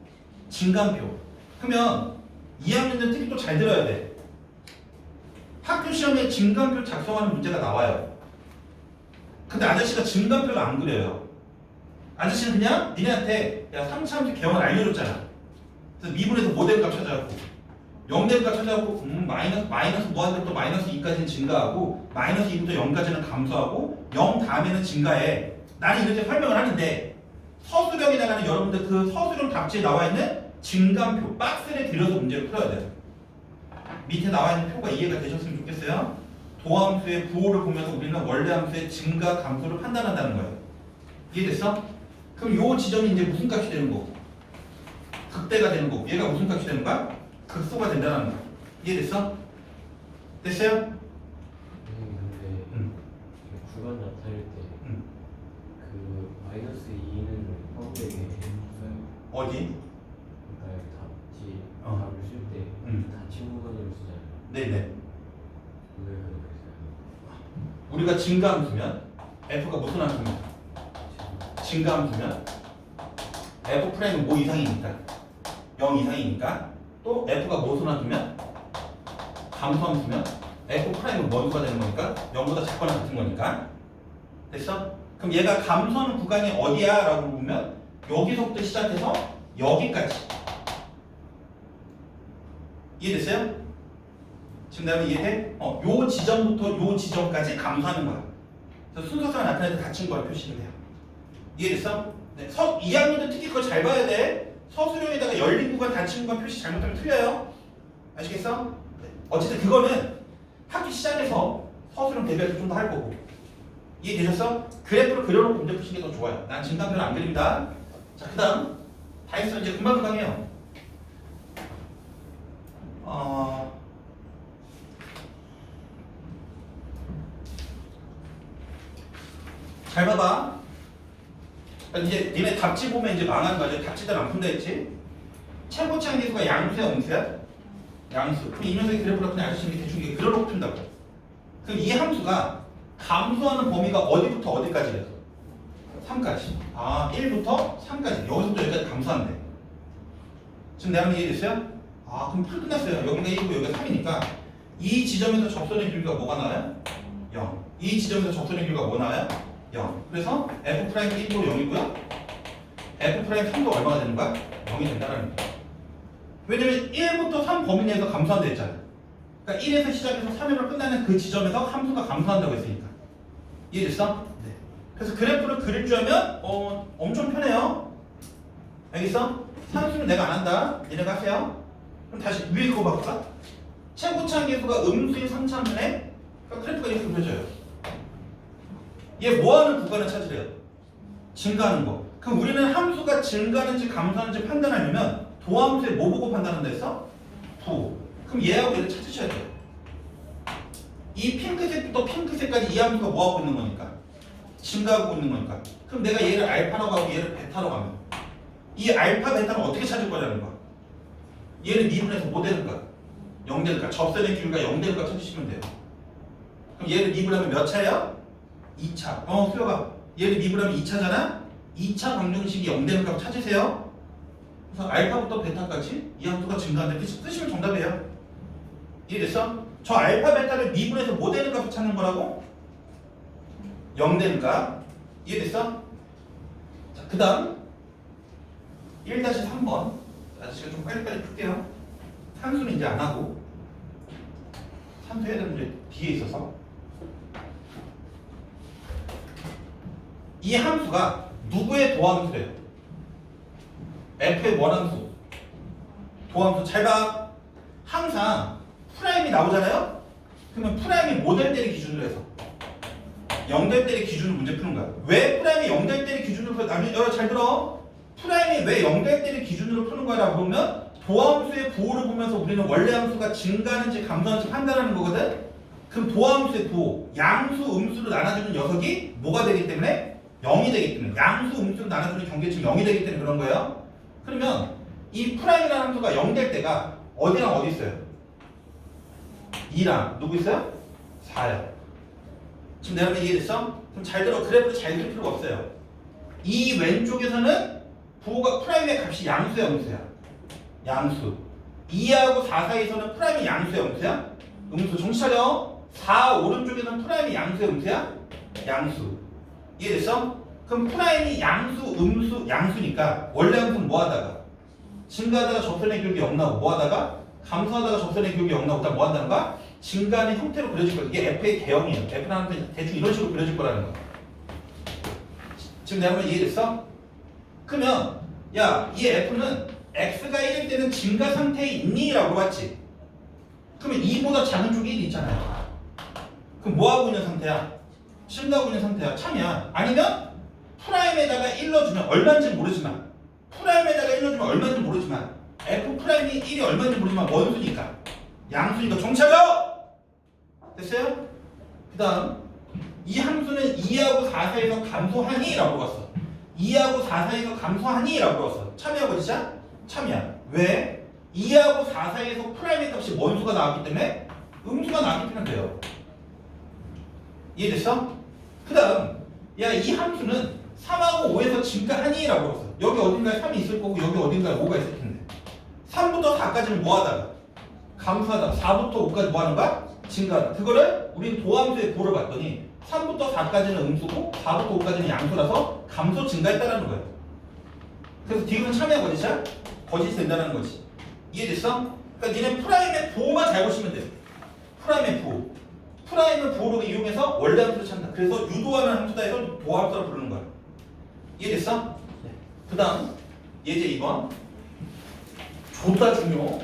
A: 증감표. 그러면 2학년들 특히 또 잘 들어야 돼. 학교 시험에 증감표 작성하는 문제가 나와요. 근데 아저씨가 증감표를 안 그려요. 아저씨는 그냥 니네한테 야 3차 함수 개형을 알려줬잖아. 그래서 미분에서 뭐 되는 값 찾아갖고 0 되는 값 찾아갖고 마이너스 무한대부터 마이너스 2까지는 증가하고 마이너스 2부터 0까지는 감소하고 0 다음에는 증가해. 나는 이렇게 설명을 하는데 서술형에다가는 여러분들 그 서술형 답지에 나와 있는 증감표 박스를 들여서 문제를 풀어야 돼요. 밑에 나와 있는 표가 이해가 되셨으면 좋겠어요. 도함수의 부호를 보면서 우리는 원래 함수의 증가 감소를 판단한다는 거예요. 이해됐어? 그럼 요 지점이 이제 무슨 값이 되는 거고? 극대가 되는 거고 얘가 무슨 값이 되는 거야? 극소가 된다는 거야. 이해됐어? 됐어요?
B: 근데 구간 나타낼 때 그 마이너스 2는 허브에게 없어요.
A: 어디?
B: 그러니까 답지
A: 어.
B: 답을 쓸 때 닫힌 구간으로 쓰잖아요.
A: 네네.
B: 왜 그렇게 써요?
A: 우리가 증가함수면 f가 무슨 함수입니까? 증가함수면 f 프라임은 뭐 이상이니까 0 이상이니까 또 f가 무슨 함수면 감소함수면 f 프라임은 뭐가 되는 거니까 0보다 작거나 같은 거니까 됐어? 그럼 얘가 감소하는 구간이 어디야? 라고 보면 여기서부터 시작해서 여기까지 이해됐어요? 지금 내가 이해돼? 요 지점부터 요 지점까지 감소하는 거야. 그래서 순서상 나타낼 때 닫힌 거라 표시를 해요. 이해됐어? 네. 2학년도 특히 그거 잘 봐야 돼. 서술형에다가 열린 구간 닫힌 구간 표시 잘못하면 틀려요. 아시겠어? 네. 어쨌든 그거는 학기 시작해서 서술형 대비해서 좀 더 할 거고. 이해되셨어? 그래프를 그려놓고 문제 푸시는 게 더 좋아요. 난 증강표는 안 그립니다. 자, 그 다음 다 했어. 이제 금방 해요. 잘 봐봐. 이제 니네 답지 보면 이제 망하는 거죠. 답지들 안 푼다 했지? 최고치 한계수가 양수야, 음수야? 양수. 그럼 이 녀석의 그래프를 그냥 아저씨 이렇게 대충 이렇게 그려놓고 푼다고. 그럼 이 함수가 감소하는 범위가 어디부터 어디까지래요? 3까지. 1부터 3까지. 여기서부터 여기까지 감소한대. 지금 내 말이 이해됐어요? 그럼 풀 끝났어요. 여기가 1이고 여기가 3이니까 이 지점에서 접선의 길이가 뭐가 나와요? 0. 이 지점에서 접선의 길이가 뭐 나와요? 0. 그래서 f 프라임 1도 0이고요. f 프라임 3도 얼마가 되는 거야? 0이 된다는 거야. 왜냐면 1부터 3 범위 내에서 감소한다 했잖아. 그러니까 1에서 시작해서 3으로 끝나는 그 지점에서 함수가 감소한다고 했으니까. 이해됐어? 네. 그래서 그래프를 그릴 줄 알면 엄청 편해요. 알겠어? 산수는 내가 안 한다. 얘네가 하세요. 그럼 다시 위에 그거 바꿀까? 최고치 한계수가 음수인 3차면에 그래프가 이렇게 그려져요. 얘 뭐하는 구간을 찾으래요? 증가하는 거. 그럼 우리는 함수가 증가하는지 감소하는지 판단하려면 도함수에 뭐 보고 판단한다 했어? 부. 그럼 얘하고 얘를 찾으셔야 돼요. 이 핑크색부터 핑크색까지 이 함수가 뭐하고 있는 거니까? 증가하고 있는 거니까. 그럼 내가 얘를 알파로 가고 얘를 베타로 가면 이 알파 베타는 어떻게 찾을 거냐는 거야. 얘를 미분해서 뭐 되는가? 0 되는가? 접선의 기울기가 0 되는가 찾으시면 돼요. 그럼 얘를 미분하면 몇 차야? 2차. 수혁아. 얘를 미분하면 2차잖아? 2차 방정식이 0 되는 값 찾으세요. 그래서 알파부터 베타까지 이 함수가 증가한다. 쓰시면 정답이에요. 이해됐어? 저 알파 베타를 미분해서 뭐 되는 값을 찾는 거라고? 0 되는 값. 이해됐어? 자, 그 다음 1-3번. 아저씨가 좀 빨리빨리 풀게요. 산수는 이제 안 하고 산수 해야 되는 문제 뒤에 있어서 이 함수가 누구의 도함수래요? f의 원함수 도함수. 잘 봐. 항상 프라임이 나오잖아요? 그러면 프라임이 뭐 될 때를 기준으로 해서 0 될 때를 기준으로 문제 푸는 거야. 왜 프라임이 0 될 때를 기준으로 푸는 거야? 여러분 잘 들어. 프라임이 왜 0 될 때를 기준으로 푸는 거라고 보면 도함수의 부호를 보면서 우리는 원래 함수가 증가하는지 감소하는지 판단하는 거거든. 그럼 도함수의 부호, 양수, 음수로 나눠주는 녀석이 뭐가 되기 때문에? 0이 되기 때문에. 양수, 음수로 나눠주는 경계値 0이 되기 때문에 그런 거예요. 그러면 이 프라임이라는 함수가 0 될 때가 어디랑 어디 있어요? 2랑 누구 있어요? 4요. 지금 내가 이해됐어? 그럼 잘 들어. 그래프를 잘 그릴 필요가 없어요. 이 왼쪽에서는 부호가 프라임의 값이 양수야, 음수야? 양수. 2하고 4 사이에서는 프라임이 양수야, 음수야? 음수. 정신 차려. 4 오른쪽에서는 프라임이 양수야, 음수야? 양수. 이해됐어? 그럼 프라임이 양수, 음수, 양수니까 원래 함수는 뭐 하다가? 증가하다가 접선의 기울기 0 나오고 뭐 하다가 감소하다가 접선의 기울기 0 나오고 그다음 뭐 한다는 거야? 증가하는 형태로 그려질 거야. 이게 F의 개형이에요. F는 대충 이런 식으로 그려질 거라는 거야. 지금 내가 한번 이해됐어? 그러면 야, 이 F는 X가 1일 때는 증가 상태에 있니? 라고 봤지. 그러면 2보다 작은 쪽이 1이 있잖아요. 그럼 뭐 하고 있는 상태야? 증가하고 있는 상태야. 참이야. 아니면 프라임에다가 1 넣어주면 얼마인지 모르지만 프라임에다가 1 넣어주면 얼마인지 모르지만 F 프라임이 1이 얼마인지 모르지만 원수니까 양수니까 종착어! 됐어요? 그 다음 이 함수는 2하고 4 사이에서 감소하니? 라고 봤어. 2하고 4 사이에서 감소하니? 라고 봤어. 참이하고 진짜? 참이야. 왜? 2하고 4 사이에서 프라임의 값이 원수가 나왔기 때문에 음수가 나왔기 때문에 돼요. 이해됐어? 그 다음 야, 이 함수는 3하고 5에서 증가하니? 라고 봤어. 여기 어딘가에 3이 있을 거고 여기 어딘가에 5가 있을 텐데 3부터 4까지는 뭐 하다가? 감소하다가 4부터 5까지 뭐 하는 거야? 증가하다. 그거를 우린 도함수의 보를 봤더니 3부터 4까지는 음수고 4부터 5까지는 양수라서 감소 증가했다라는 거예요. 그래서 디귿은 참여야 거짓이야? 거짓이 된다는 거지. 이해됐어? 그러니까 니네 프라임의 부호만 잘 보시면 돼. 프라임의 부호. 프라임을 부호로 이용해서 원래 함수를 찾는다. 그래서 유도하는 함수다 해서 도함수라 부르는 거야. 이해됐어? 네. 그 다음 예제 2번. 좋다 중요.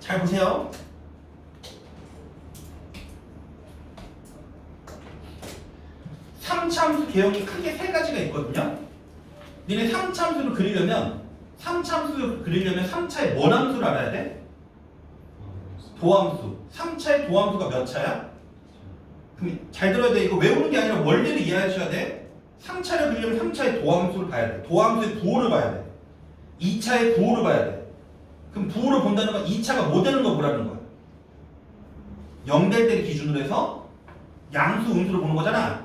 A: 잘 보세요. 삼차함수 개형이 크게 세 가지가 있거든요. 니네 삼차함수를 그리려면 3차의 뭔 함수를 알아야 돼? 도함수. 3차의 도함수가 몇 차야? 그럼 잘 들어야 돼. 이거 외우는 게 아니라 원리를 이해하셔야 돼. 3차를 그리려면 3차의 도함수를 봐야 돼. 도함수의 부호를 봐야 돼. 2차의 부호를 봐야 돼. 그럼 부호를 본다는 건 2차가 뭐 되는 거 보라는 거야. 0 될 때를 기준으로 해서 양수, 음수를 보는 거잖아.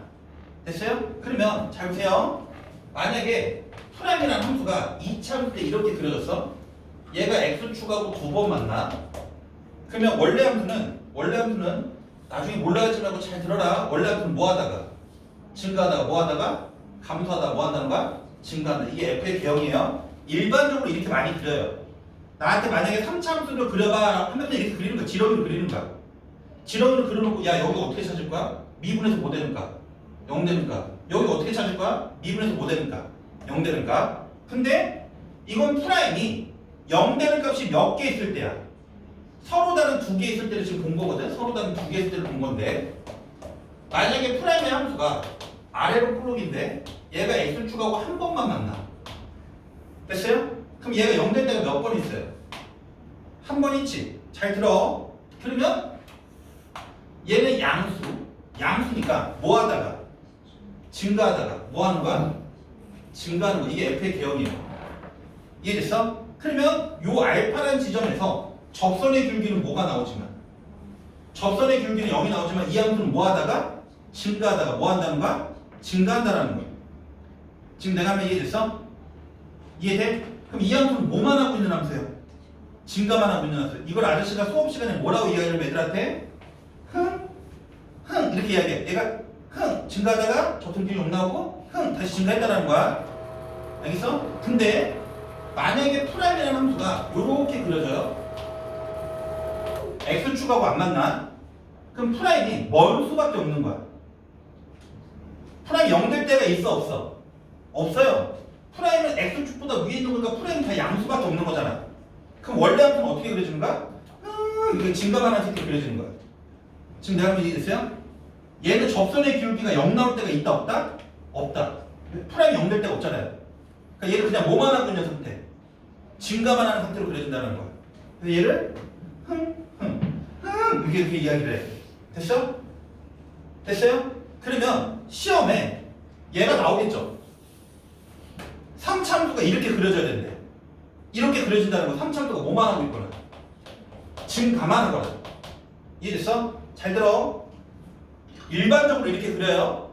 A: 됐어요? 그러면 잘 보세요. 만약에 프라임이라는 함수가 2차 함수 때 이렇게 그려졌어. 얘가 x축하고 2번 만나. 그러면 원래 함수는 나중에 몰라가지 말고 잘 들어라. 원래 함수는 뭐 하다가? 증가하다가 뭐 하다가? 감소하다가 뭐 한다는 거야? 증가한다. 이게 f의 개형이에요. 일반적으로 이렇게 많이 그려요. 나한테 만약에 3차 함수를 그려봐 하면 이렇게 그리는 거야. 지렁이로 그리는 거야. 지렁이로 그려놓고 야 여기 어떻게 찾을 거야? 미분에서 뭐 되는가? 0 되는가? 여기 어떻게 찾을 거야? 미분에서 뭐 되는가? 0 되는가? 근데 이건 프라임이 0 되는 값이 몇 개 있을 때야? 서로 다른 2개 있을 때를 지금 본 거거든? 서로 다른 2개 있을 때를 본 건데 만약에 프라임의 함수가 아래로 플록인데 얘가 x축하고 한 번만 만나. 됐어요? 그럼 얘가 0 될 때가 몇 번 있어요? 한 번 있지. 잘 들어. 그러면 얘는 양수니까 뭐 하다가? 증가하다가 뭐 하는 거야? 증가하는 거. 이게 f의 개형이에요. 이해됐어? 그러면 요 알파라는 지점에서 접선의 줄기는 뭐가 나오지만 접선의 줄기는 0이 나오지만 이 함수는 뭐 하다가? 증가하다가 뭐 한다는 거야? 증가한다라는 거예요. 지금 내가 하면 이해됐어? 이해돼? 그럼 이 함수는 뭐만 하고 있는 함수예요? 증가만 하고 있는 함수예요. 이걸 아저씨가 수업 시간에 뭐라고 이야기하려면 애들한테 흥 이렇게 이야기해. 얘가 증가하다가 접선끼리 0 나오고 다시 증가했다는 거야. 알겠어? 근데 만약에 프라임이라는 함수가 요렇게 그려져요. x축하고 안 만나. 그럼 프라임이 뭔 수밖에 없는 거야. 프라임 0 될 때가 있어 없어? 없어요. 프라임은 x축보다 위에 있는 거니까 프라임은 다 양수밖에 없는 거잖아. 그럼 원래 함수는 어떻게 그려지는가? 이렇게 증가만 한 새끼 그려지는 거야. 지금 내가 한번 이해됐어요? 얘는 접선의 기울기가 0 나올 때가 있다 없다? 없다. 프라임이 0 될 때가 없잖아요. 그러니까 얘를 그냥 뭐만 하고 있는 상태. 증가만 하는 상태로 그려진다는 거야. 그래서 얘를 이렇게 이야기를 해. 됐어? 됐어요? 그러면 시험에 얘가 나오겠죠. 3차 함수가 이렇게 그려져야 된대. 이렇게 그려진다는 건 3차 함수가 뭐만 하고 있거나 증가만 하거나. 이해됐어? 잘 들어. 일반적으로 이렇게 그려요.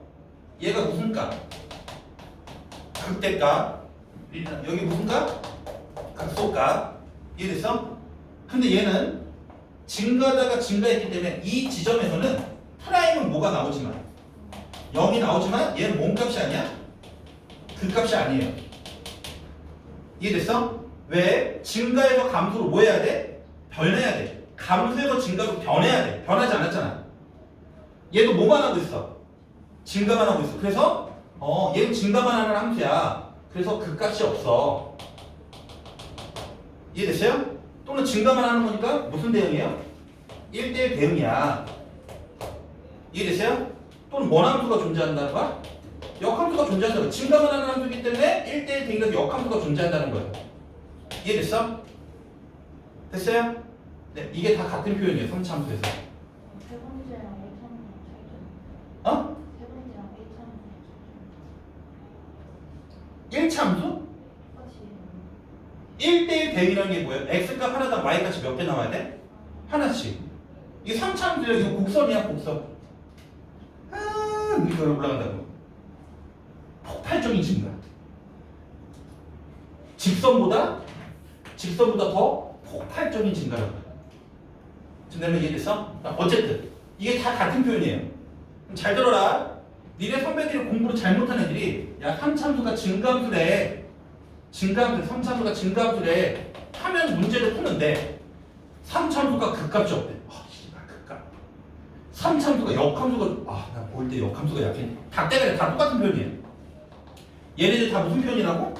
A: 얘가 무슨 값? 극대값. 여기 무슨 값? 각소값. 이해됐어? 근데 얘는 증가하다가 증가했기 때문에 이 지점에서는 프라임은 뭐가 나오지만 0이 나오지만 얘는 뭔 값이 아니야? 그 값이 아니에요. 이해됐어? 왜? 증가해서 감소로 뭐 해야 돼? 변해야 돼. 감소해서 증가로 변해야 돼. 변하지 않았잖아. 얘도 뭐만 하고 있어? 증가만 하고 있어. 그래서 얘는 증가만 하는 함수야. 그래서 그 값이 없어. 이해됐어요? 또는 증가만 하는 거니까 무슨 대응이에요? 1대1 대응이야. 이해됐어요? 또는 뭔 함수가 존재한다는 거야? 역함수가 존재한다는 거야. 증가만 하는 함수이기 때문에 1대1 대응이라서 역함수가 존재한다는 거예요. 이해됐어? 됐어요? 네, 이게 다 같은 표현이에요. 3차 함수에서.
C: 세 번째랑 1차는 차이점.
A: 어?
C: 세 번째랑 1차는
A: 1차 함수?
C: 똑같이
A: 1대1 대응이라는 게 뭐예요? x값 하나당 y값이 몇 개 나와야 돼? 하나씩. 이게 3차 함수예요. 이거 곡선이야, 곡선. 이거 올라간다고. 폭발적인 증가. 직선보다 더 폭발적인 증가라고. 지금 내가 이해됐어? 어쨌든 이게 다 같은 표현이에요. 그럼 잘 들어라. 니네 선배들이 공부를 잘못한 애들이 야 3참수가 증가함수래. 3참수가 증가함수래. 하면 문제를 푸는데 3참수가 극값이 없대. 씨발 극값. 3참수가 역함수가 나 볼 때 역함수가 약해. 다 때문에 다 똑같은 표현이에요. 얘네들 다 무슨 표현이라고?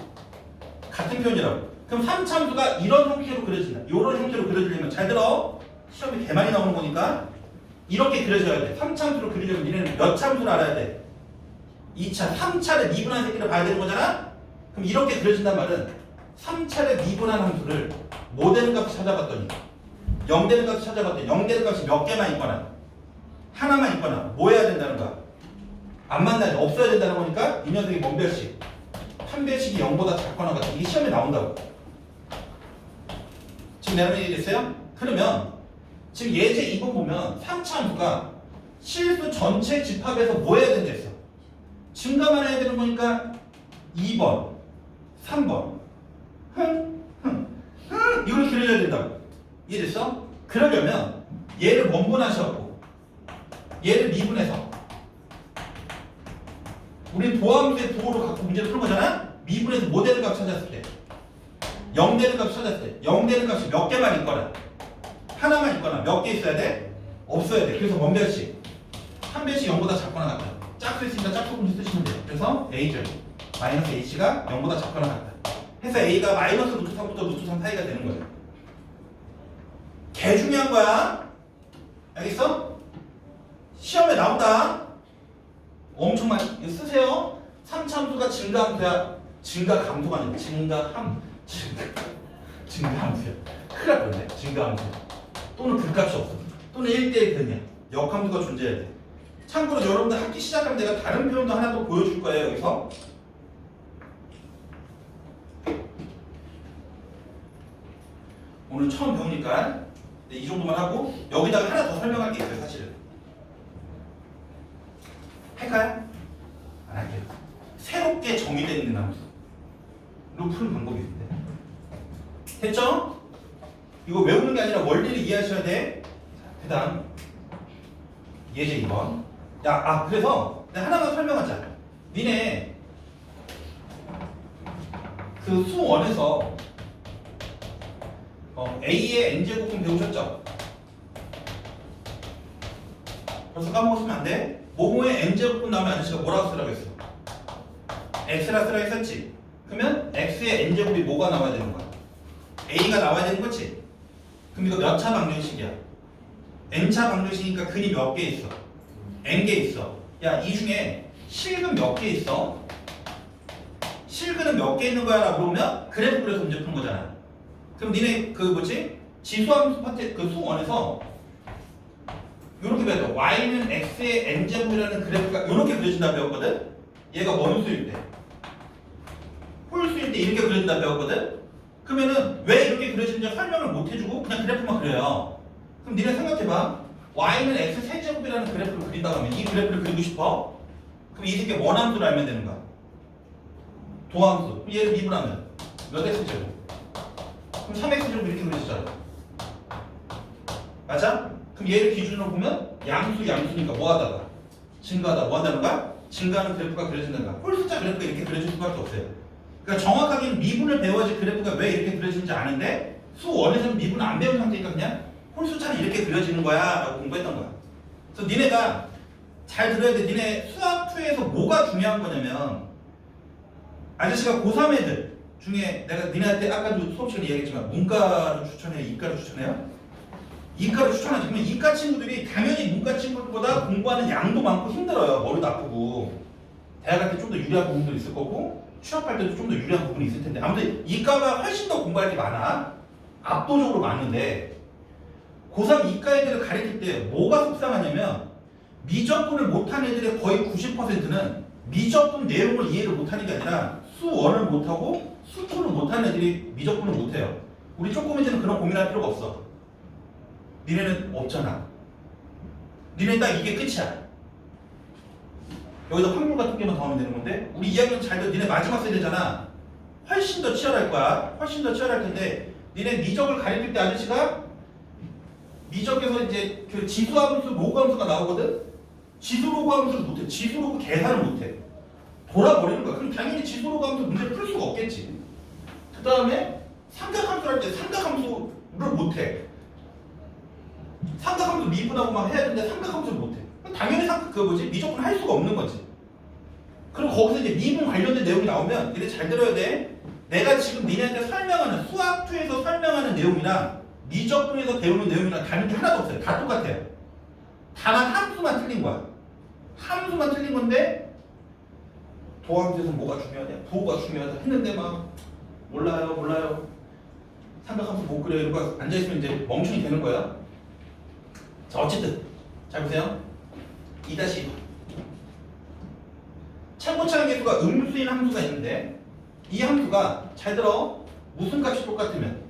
A: 같은 표현이라고. 그럼 3참수가 이런 형태로 그려진다. 이런 형태로 그려지려면 잘 들어. 시험에 개 많이 나오는 거니까 이렇게 그려져야 돼. 3참수로 그리려면 니네는 몇 참수를 알아야 돼? 2차, 3차를 미분한 새끼를 봐야 되는 거잖아? 그럼 이렇게 그려진단 말은 3차를 미분한 함수를 뭐 되는 값을 찾아봤더니 0 되는 값을 찾아봤더니 0 되는 값이 몇 개만 있거나 하나만 있거나 뭐 해야 된다는 거야? 안 만나지 없어야 된다는 거니까 이 녀석이 뭔 별식? 한 별식이 0보다 작거나 같다. 이게 시험에 나온다고. 지금 내가 얘기했어요? 그러면 지금 예제 2번 보면 3차 함수가 실수 전체 집합에서 뭐 해야 된다 했어? 증가만 해야 되는 거니까 2번, 3번 이걸 그려줘야 된다고. 이해됐어? 그러려면 얘를 원분하셔갖고 얘를 미분해서 우리 도함수의 부호로 갖고 문제를 푸는 거잖아? 미분해서 뭐 되는 값 찾았을 때 0 되는 값 찾았을 때 0 되는 값이 몇 개만 있거나 하나만 있거나 몇 개 있어야 돼? 없어야 돼. 그래서 뭔 별식? 한 별식 0보다 작거나 같다. 짝수 있으니까 짝수 분수 쓰시면 돼요. 그래서 A절 마이너스 H가 0보다 작거나 같다. 해서 A가 마이너스 루트 3부터 루트 3 사이가 되는 거예요. 개 중요한 거야. 알겠어? 시험에 나온다. 엄청 많이 이거 쓰세요. 3참수가 증가함수야. 증가감수가 아니야. 증가함수야. 큰일 날 뻔네. 증가함수. 또는 극값이 없어. 또는 1대1 변이야. 역함수가 존재해야 돼. 참고로 여러분들 학기 시작하면 내가 다른 표현도 하나 더 보여줄 거예요. 여기서. 오늘 처음 배우니까 이 정도만 하고 여기다가 하나 더 설명할 게 있어요. 사실은. 할까요? 안 할게요. 새롭게 정의되어 있는 함수로 푸는 방법이 있는데. 됐죠? 이거 외우는 게 아니라 원리를 이해하셔야 돼. 그 다음 예제 2번. 그래서 내가 하나만 설명하자. 니네 그 수원에서 A의 n제곱은 배우셨죠? 벌써 까먹었으면 안 돼. 모모의 n제곱분 나오면 아저씨가 뭐라고 쓰라고 했어? x라 쓰라고 했었지? 그러면 x의 n제곱이 뭐가 나와야 되는 거야? a가 나와야 되는 거지? 그럼 이거 몇 차 방정식이야? n차 방정식이니까 근이 몇 개 있어? n개 있어. 야, 이 중에 실근 몇 개 있어? 실근은 몇 개 있는 거야? 라고 물으면 그래프 그려서 문제 푸는 거잖아. 그럼 니네 지수함수 파트 수원에서 이렇게 배웠다. y는 x의 n제곱이라는 그래프가 이렇게 그려진다 배웠거든? 얘가 원수일 때. 홀수일 때 이렇게 그려진다 배웠거든? 그러면은 왜 이렇게 그려지는지 설명을 못 해주고 그냥 그래프만 그려요. 그럼 니네 생각해봐. y는 x 세제곱이라는 그래프를 그린다고 하면 이 그래프를 그리고 싶어? 그럼 이 새끼 원함수를 알면 되는 거야. 도함수. 그럼 얘를 미분하면 몇 x제곱? 그럼 3x제곱 이렇게 그려지잖아. 맞아? 그럼 얘를 기준으로 보면 양수니까 뭐 하다가 증가하다 뭐 한다는 거야? 증가하는 그래프가 그려진다는 거야. 홀수자 그래프가 이렇게 그려질 수밖에 없어요. 그러니까 정확하게는 미분을 배워야지 그래프가 왜 이렇게 그려지는지 아는데 수1에서는 미분을 안 배운 상태니까 그냥 홀수차는 이렇게 그려지는 거야 라고 공부했던 거야. 그래서 니네가 잘 들어야 돼. 니네 수학 2에서 뭐가 중요한 거냐면 아저씨가 고3 애들 중에 내가 니네한테 아까도 수업 시간에 이야기했지만 문과를 추천해요? 이과를 추천해요? 이과를 추천하지. 그러면 이과 친구들이 당연히 문과 친구들보다 공부하는 양도 많고 힘들어요. 머리도 아프고 대학 갈 때 좀 더 유리한 부분도 있을 거고 취업할 때도 좀 더 유리한 부분이 있을 텐데 아무튼 이과가 훨씬 더 공부할 게 많아. 압도적으로 많은데 고3 이과 애들을 가르칠 때 뭐가 속상하냐면 미적분을 못한 애들의 거의 90%는 미적분 내용을 이해를 못하는 게 아니라 수1을 못하고 수2를 못하는 애들이 미적분을 못해요. 우리 조금 이제는 그런 고민할 필요가 없어. 니네는 없잖아. 니네는 딱 이게 끝이야. 여기서 확률 같은 게만 더하면 되는 건데 우리 이야기는 잘 돼. 니네 마지막 세대잖아. 훨씬 더 치열할 거야. 훨씬 더 치열할 텐데 니네 미적을 가르칠 때 아저씨가 미적에서 이제 그 지수함수, 로그함수가 나오거든. 지수 로그함수를 못해. 지수 로그 계산을 못해. 돌아버리는 거야. 그럼 당연히 지수 로그함수 문제를 풀 수가 없겠지. 그 다음에 삼각함수를 할 때 삼각함수를 못해. 삼각함수 미분하고 막 해야 되는데 삼각함수를 못해. 당연히 미적분 할 수가 없는 거지. 그럼 거기서 이제 미분 관련된 내용이 나오면 니네 잘 들어야 돼. 내가 지금 니네한테 설명하는 수학 2에서 설명하는 내용이랑 미적분에서 배우는 내용이랑 다른 게 하나도 없어요. 다 똑같아요. 다만 함수만 틀린 거야. 함수만 틀린 건데 도함수에서 뭐가 중요하냐? 부호가 중요하다 했는데 막 몰라요. 삼각함수 못 그려 이러고 앉아있으면 이제 멍청이 되는 거야. 자 어쨌든 잘 보세요. 2-2 최고차항 계수가 음수인 함수가 있는데 이 함수가 잘 들어 무슨 값이 똑같으면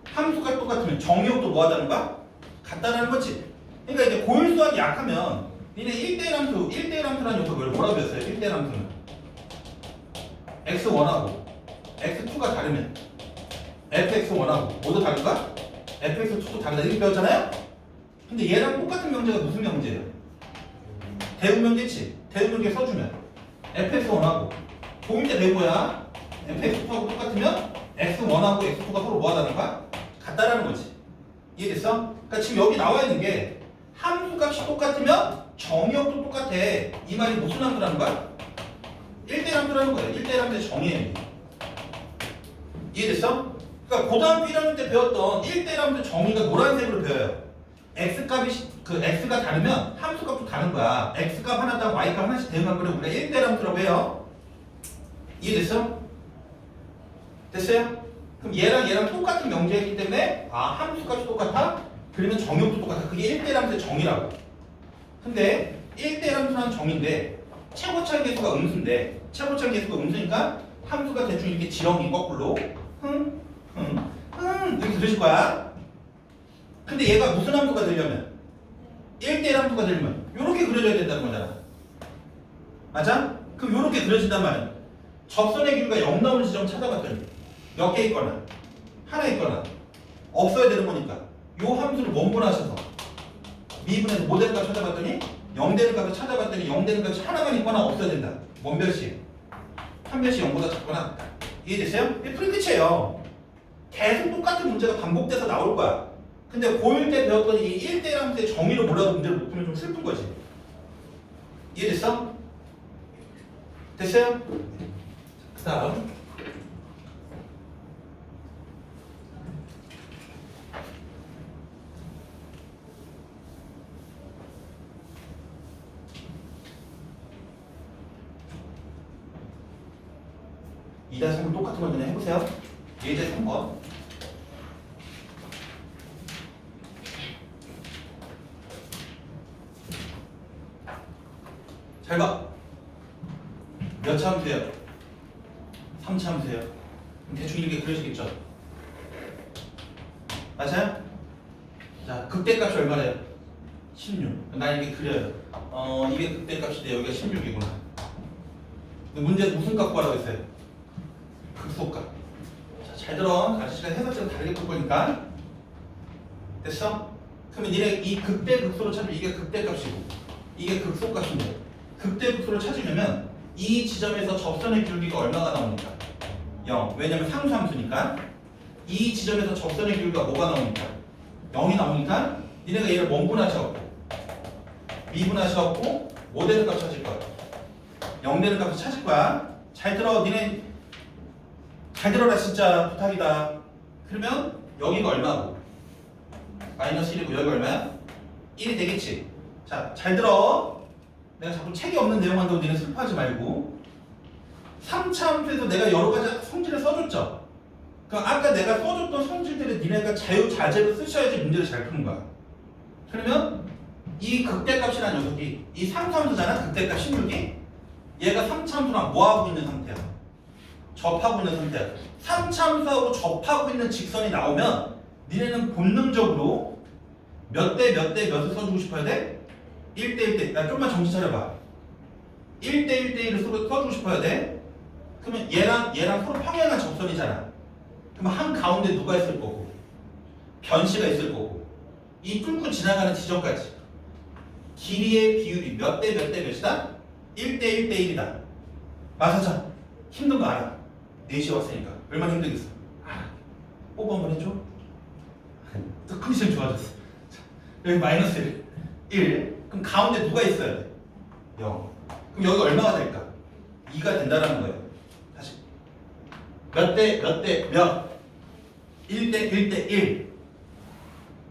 A: 함수가 똑같으면 정의역도 뭐 하다는 거야? 같다라는 거지. 그러니까 이제 고율수학이 약하면 니네 1대1 함수, 1대1 함수라는 녀석을 뭐라고 배웠어요? 1대1 함수는 x1하고 x2가 다르면 fx1하고 모두 다른가? fx2도 다르다 이렇게 배웠잖아요? 근데 얘랑 똑같은 명제가 무슨 명제예요? 대우명제치. 대우명제 써주면 fx1하고 고일때 배운 거야. fx2하고 똑같으면 x1하고 x2가 서로 뭐 하다는 거야? 같다라는 거지. 이해됐어? 그러니까 지금 여기 나와 있는 게 함수값이 똑같으면 정의역도 똑같아. 이 말이 무슨 함수라는 거야? 1대1 함수라는 거야. 1대1 함수의 정의예요. 이해됐어? 그러니까 고등학교 1학년 때 배웠던 1대1 함수의 정의가 노란색으로 배워요. x값이 x가 다르면 함수값도 다른 거야. x값 하나당 y값 하나씩 대응한 거를 우리가 1대1 함수라고 해요. 이해됐어? 됐어요? 그럼 얘랑 똑같은 명제이기 때문에 함수값이 똑같아? 그러면 정의역도 똑같아. 그게 1대1 함수의 정의라고. 근데 1대1 함수라는 정의인데 최고차항 계수가 음수인데 최고차항 계수가 음수니까 함수가 대충 이렇게 지렁이 거꾸로 이렇게 그려질 거야. 근데 얘가 무슨 함수가 되려면 1대1 함수가 되려면 이렇게 그려져야 된다는 거잖아. 맞아? 그럼 이렇게 그려진단 말이야. 접선의 길이가 0 나오는 지점 찾아봤더니 몇 개 있거나 하나 있거나 없어야 되는 거니까 이 함수를 원분하셔서 미분해서 모델값 찾아봤더니 0 되는 값을 찾아봤더니 0 되는 값이 하나만 있거나 없어야 된다. 뭔 별씩? 한 별씩 0보다 작거나. 이해됐어요? 이게 풀이 끝이에요. 계속 똑같은 문제가 반복돼서 나올 거야. 근데 고1 때 배웠던 이 1대1 함수의 정의를 몰라도 문제를 못 풀면 좀 슬픈 거지. 이해됐어? 됐어요? 그 다음 이다 3번 똑같은 거 그냥 해보세요. 예제 3번 잘 봐. 몇 차 함수예요? 3차 함수예요. 대충 이렇게 그려지겠죠? 맞아요? 자, 극대값이 얼마래요? 16. 나 이렇게 그려요. 이게 극대값인데 여기가 16이구나. 문제에서 무슨 값 구하라고 했어요? 극소값. 자, 잘 들어. 아저씨가 해석제로 다르게 풀 거니까. 됐어? 그러면 니네 이 극대극소를 찾으면 이게 극대값이고 이게 극소값인데 극대극소를 찾으려면 이 지점에서 접선의 기울기가 얼마가 나옵니까? 0. 왜냐면 상수함수니까. 이 지점에서 접선의 기울기가 뭐가 나옵니까? 0이 나오니까 니네가 얘를 원분하셔갖고 미분하셔갖고 뭐 되는 값 찾을 거야? 0 되는 값을 찾을 거야. 잘 들어. 니네 잘 들어라 진짜 부탁이다. 그러면 여기가 얼마고? 마이너스 1이고 여기가 얼마야? 1이 되겠지. 자, 잘 들어. 내가 자꾸 책이 없는 내용 한다고 니네 슬퍼하지 말고 3차 함수에서 내가 여러 가지 성질을 써줬죠. 그러니까 아까 내가 써줬던 성질들을 니네가 자유자재로 쓰셔야지 문제를 잘 푸는 거야. 그러면 이 극대값이라는 녀석이 이 상수함수잖아. 극대값 16이 얘가 3차 함수랑 뭐하고 있는 상태야? 접하고 있는 상태야. 3차 함수하고 접하고 있는 직선이 나오면 니네는 본능적으로 몇 대 몇을 써주고 싶어야 돼? 1대 1대. 야, 좀만 정신 차려봐. 1대 1대 1을 써주고 싶어야 돼. 그러면 얘랑 서로 평행한 접선이잖아. 그러면 한 가운데 누가 있을 거고 변시가 있을 거고 이 뚫고 지나가는 지점까지 길이의 비율이 몇 대 몇이다? 1대 1대 1이다. 맞아. 힘든 거 알아. 4시에 왔으니까 얼마나 힘들겠어. 알아. 뽀뽀 한번 해줘. 또 컨디션 좋아졌어. 자, 여기 마이너스 1. 그럼 가운데 누가 있어야 돼? 0. 그럼 여기 얼마가 될까? 2가 된다라는 거예요. 다시 몇 대 몇? 1대 1대 1.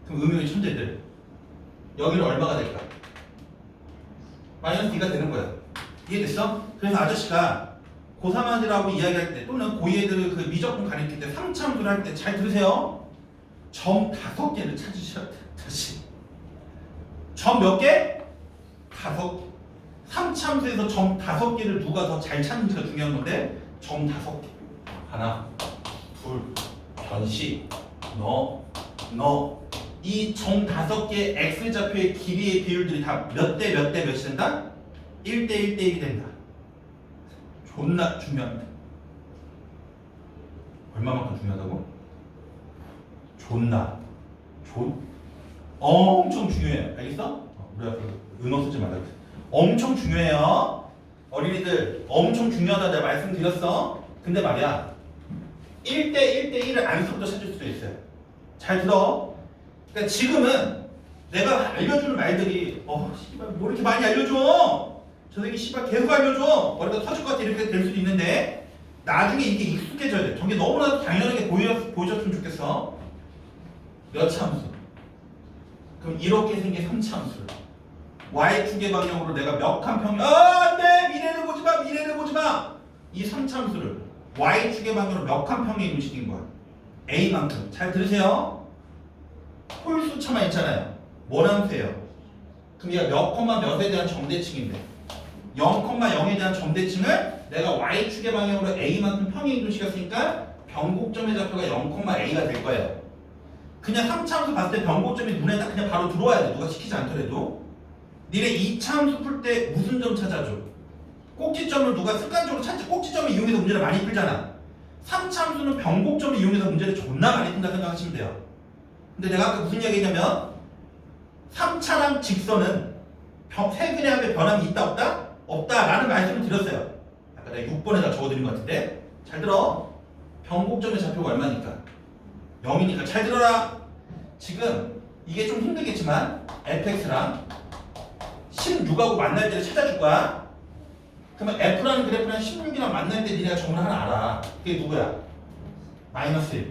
A: 그럼 음영의 천재들 여기는 얼마가 될까? 마이너스 2가 되는 거야. 이해됐어? 그래서 아저씨가 고3아들하고 이야기할 때 또는 고2 애들 그 미적분 가르칠 때 3차 함수를 할 때 잘 들으세요. 점 5개를 찾으셔야 돼. 다시 점 몇 개? 5개. 3차 함수에서 점 5개를 누가 더 잘 찾는지가 중요한 건데 점 5개. 하나, 둘, 변시, 너. 이 점 5개의 X좌표의 길이의 비율들이 다 몇 대 몇이 된다? 1대 1대 1이 된다. 존나 중요합니다. 얼마만큼 중요하다고? 엄청 중요해요. 알겠어? 우리 앞으로 은어 쓰지 말라고 했어. 엄청 중요해요. 어린이들 엄청 중요하다 내가 말씀드렸어. 근데 말이야 1대 1대 1을 안에서부터 찾을 수도 있어요. 잘 들어. 그러니까 지금은 내가 알려주는 말들이 씨발 뭐 이렇게 많이 알려줘. 저 새끼 씨발 계속 알려줘. 머리가 터질 것 같아. 이렇게 될 수도 있는데 나중에 이게 익숙해져야 돼. 저게 너무나도 당연하게 보여줬으면 좋겠어. 몇 참수? 그럼 이렇게 생긴 3참수를 y축의 방향으로 내가 몇 칸 평면 안돼 미래를 보지 마. 이 3참수를 y축의 방향으로 몇 칸 평면 음식인 거야. a만큼. 잘 들으세요. 홀수차만 있잖아요. 원함수예요. 그럼 얘가 몇 컴마 몇에 대한 점대칭인데 0,0에 대한 점대칭을 내가 y축의 방향으로 a만큼 평행이동 시켰으니까 변곡점의 좌표가 0,a가 될 거예요. 그냥 3차함수 봤을 때 변곡점이 눈에 딱 그냥 바로 들어와야 돼. 누가 시키지 않더라도. 니네 2차함수 풀 때 무슨 점 찾아줘? 꼭지점을 누가 습관적으로 찾지. 꼭지점을 이용해서 문제를 많이 풀잖아. 3차함수는 변곡점을 이용해서 문제를 존나 많이 푼다 생각하시면 돼요. 근데 내가 아까 무슨 이야기 했냐면 3차랑 직선은 세근의 합의 변함이 있다 없다? 없다라는 말씀을 드렸어요. 아까 내가 6번에다 적어드린 것 같은데 잘 들어. 변곡점의 좌표가 얼마니까? 0이니까 잘 들어라. 지금 이게 좀 힘들겠지만 fx랑 16하고 만날 때를 찾아줄 거야. 그러면 f라는 그래프랑 16이랑 만날 때 니네가 점을 하나 알아. 그게 누구야? 마이너스 1.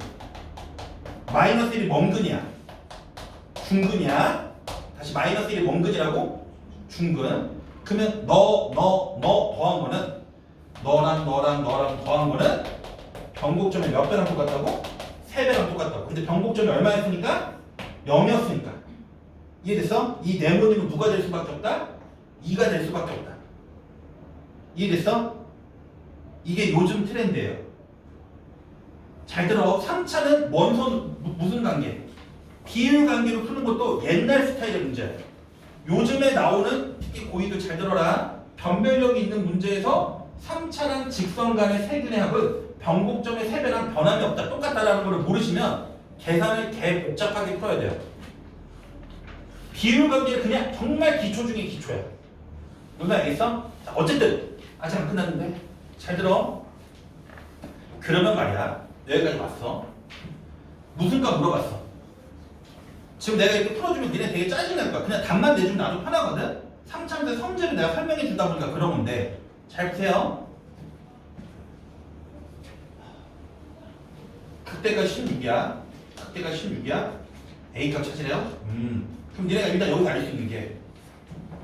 A: 마이너스 1이 멍근이야. 중근이야. 다시 마이너스 1이 멍근이라고? 중근. 그러면 너 더한 거는 너랑 더한 거는 변곡점이 몇 배랑 똑같다고? 3배랑 똑같다고. 근데 변곡점이 얼마였으니까? 0이었으니까. 이해됐어? 이 네모님은 누가 될 수밖에 없다? 2가 될 수밖에 없다. 이해됐어? 이게 요즘 트렌드예요. 잘 들어. 3차는 무슨 관계? 비율 관계로 푸는 것도 옛날 스타일의 문제예요. 요즘에 나오는 특히 고2들 잘 들어라. 변별력이 있는 문제에서 3차랑 직선 간의 세근의 합은 변곡점의 3배랑 변함이 없다. 똑같다라는 걸 모르시면 계산을 개 복잡하게 풀어야 돼요. 비율관계는 그냥 정말 기초 중에 기초야. 무슨 알겠어? 자, 어쨌든 아직 안 끝났는데 잘 들어. 그러면 말이야 여기까지 왔어. 무슨 가 물어봤어. 지금 내가 이렇게 풀어주면 니네 되게 짜증날 거야. 그냥 답만 내주면 나도 편하거든. 3차원에서 성질을 내가 설명해 주다 보니까 그런 건데 잘 보세요. 극대가 16이야. 극대가 16이야. A값 찾으래요? 그럼 니네가 일단 여기서 알 수 있는 게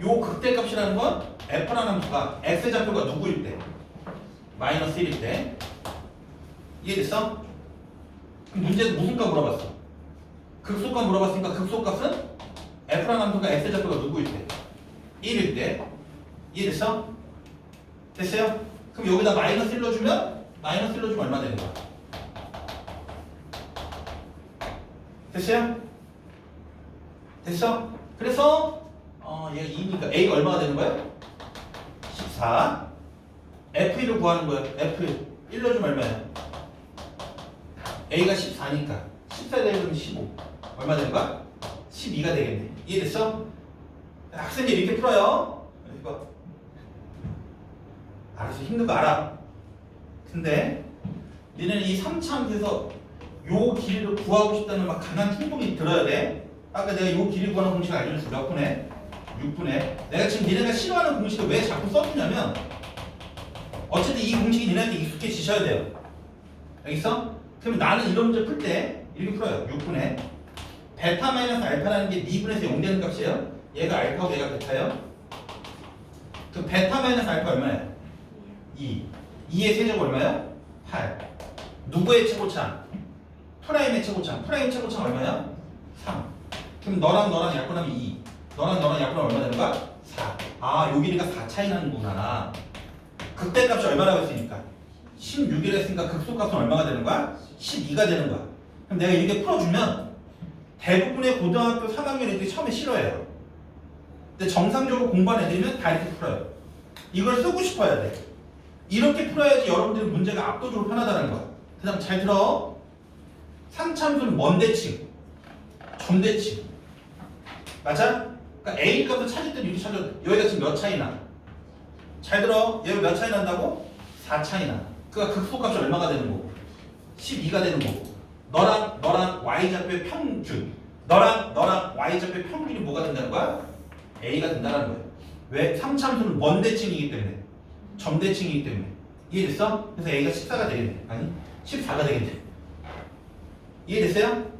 A: 요 극대값이라는 건 F라는 함수가 X좌표가 누구일 때? 마이너스 1일 때. 이해됐어? 그럼 문제에서 무슨 값 물어봤어? 극소값 물어봤으니까 극소값은 F라는 함수가 X좌표가 누구일 때? 1일 때. 이해됐어? 됐어요? 그럼 여기다 마이너스 1 넣어주면 마이너스 1 넣어주면 얼마 되는 거야? 됐어요? 됐어? 그래서 얘가 2니까 A가 얼마가 되는 거야? 14. F1을 구하는 거야. F1 1 넣어주면 얼마야? A가 14니까 14 되면 15 얼마 되는 거야? 12가 되겠네. 이해됐어? 학생들 이렇게 풀어요. 이거 알아서 힘든 거 알아. 근데 니네는 이 3차함수에서 요 길이를 구하고 싶다는 막 강한 충동이 들어야 돼. 아까 내가 요 길이 구하는 공식을 알려줬어. 몇 분에? 6분에. 내가 지금 니네가 싫어하는 공식을 왜 자꾸 써주냐면 어쨌든 이 공식이 니네한테 익숙해지셔야 돼요. 알겠어? 그러면 나는 이런 문제 풀 때 이렇게 풀어요. 6분에 베타 마이너스 알파라는 게 2분에서 0 되는 값이에요. 얘가 알파고 얘가 베타예요. 그 베타 마이너스 알파 얼마예요? 2. 2의 세제곱 얼마예요? 8. 누구의 최고참? 프라임의 최고참. 프라임 최고참 얼마야? 3. 그럼 너랑 약분하면 2. 너랑 약분하면 얼마 되는 거야? 4. 아, 요 길이가 4 차이 나는구나. 극대값이 얼마라고 했으니까? 16이라 했으니까 극소값은 얼마가 되는 거야? 12가 되는 거야. 그럼 내가 이렇게 풀어주면 대부분의 고등학교 3학년 애들이 처음에 싫어해요. 근데 정상적으로 공부하는 애들이면 다 이렇게 풀어요. 이걸 쓰고 싶어야 돼. 이렇게 풀어야지 여러분들은 문제가 압도적으로 편하다는 거야. 그 다음 잘 들어. 3차함수는 뭔 대칭? 점대칭. 맞아? 그러니까 A 값을 찾을 때는 이렇게 찾아도 돼. 여기가 지금 몇 차이 나? 잘 들어. 여기 몇 차이 난다고? 4 차이 나. 그러니까 극소값이 얼마가 되는 거고? 12가 되는 거고. 너랑 Y좌표의 평균. 너랑 Y좌표의 평균이 뭐가 된다는 거야? A가 된다는 거야. 왜? 3차함수는 뭔 대칭이기 때문에. 점대칭이기 때문에. 이해됐어? 그래서 A가 14가 되겠네. 아니 14가 되겠네. 이해됐어요?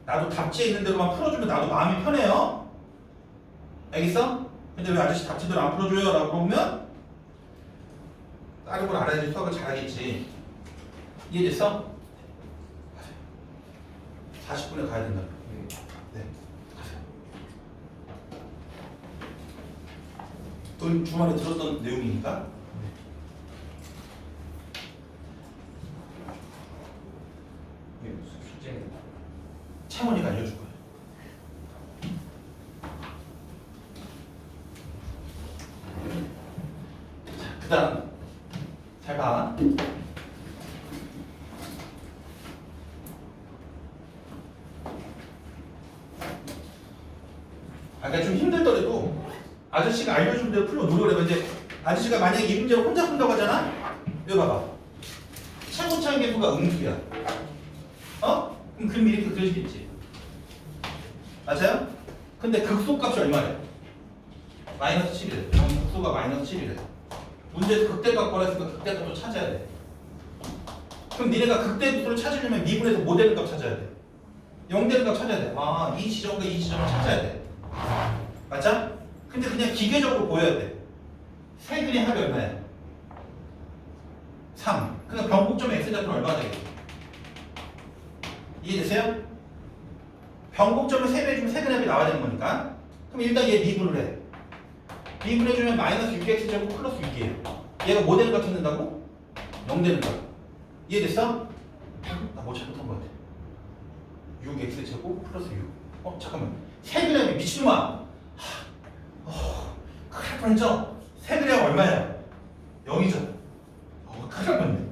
A: 나도 답지에 있는 대로만 풀어주면 나도 마음이 편해요. 알겠어? 근데 왜 아저씨 답지대로 안 풀어줘요? 라고 물어보면 다른 걸 알아야지 수학을 잘하겠지. 이해됐어? 40분에 가야 된다. 네. 가세요. 또 주말에 들었던 내용이니까.
B: 이게 무슨 숙제인가?
A: 채원이가 알려줄 거예요. 자, 그 다음 잘 봐. 아까 좀 힘들더라도 아저씨가 알려준 대로 풀려 노력을 해봐. 이제 아저씨가 만약에 이 문제를 혼자 푼다고 하잖아? 이거 봐봐. 최고차의 개수가 음수야. 어? 그럼 그림 이렇게 그려지겠지. 맞아요? 근데 극소값이 얼마래? 마이너스 7이래. 극소가 마이너스 7이래. 문제에서 극대값 걸었으니까 극대값을 찾아야 돼. 그럼 니네가 극대값을 찾으려면 미분에서 뭐 되는 값 찾아야 돼? 0 되는 값 찾아야 돼. 아, 이 지점과 이 지점을 찾아야 돼. 맞죠? 근데 그냥 기계적으로 보여야 돼. 세근의 합이 얼마야? 3. 그러니까 변곡점의 x좌표는 얼마가 되겠어? 이해되세요? 변곡점을 3배 해주면 세근의 합이 나와야 되는 거니까. 그럼 일단 얘 미분을 해. 미분해주면 마이너스 6x제곱 플러스 6이에요. 얘가 뭐 되는 값 찾는다고? 0 되는 값. 이해됐어? 나 뭐 잘못한 거 같아. 6x제곱 플러스 6. 잠깐만. 세근의 합이 미친놈아. 큰일 날 뻔했죠? 세근의 합 얼마야? 0이죠. 큰일 날 뻔했네.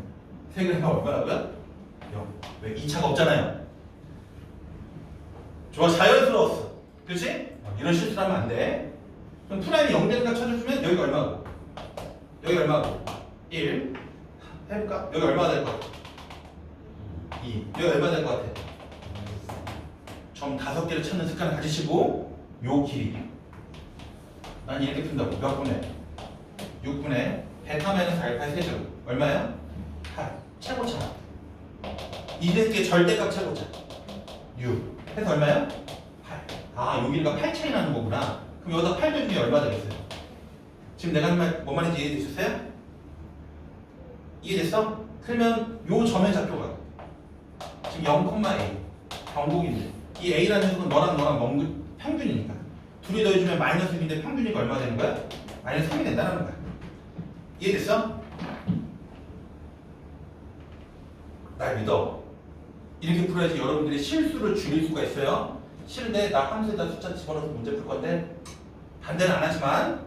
A: 세근의 합 얼마라고요? 0. 왜? 2차가 없잖아요. 좋아, 자연스러웠어. 그렇지? 이런 실수를 하면 안 돼. 그럼 프라임이 0 되는 값 찾아주면 여기가 얼마고? 여기가 얼마고? 1 해볼까? 여기 얼마가 될 것 같아? 2 여기 얼마 될 것 같아? 점 5개를 찾는 습관을 가지시고 요 길이 난 이렇게 푼다고. 몇 분의? 6분의 베타 마이너스 알파 세제곱 얼마야? 8 최고차 이렇게 절대값 최고차 6 해서 얼마야? 8 아 여기가 8 차이 나는 거구나. 그럼 여기다 8 더중에 얼마 되겠어요? 지금 내가 하는 말 뭔 말인지 이해되셨어요? 이해됐어? 그러면 요 점의 좌표가 지금 0,A 경곡인데 이 A라는 녀석은 너랑 너랑 평균이니까 둘이 더해주면 마이너스 1인데 평균이가 얼마 되는 거야? 마이너스 3이 된다는 거야. 이해됐어? 날 믿어. 이렇게 풀어야지 여러분들이 실수를 줄일 수가 있어요. 싫은데 나 함수에다 숫자 집어넣어서 문제 풀 건데 반대는 안 하지만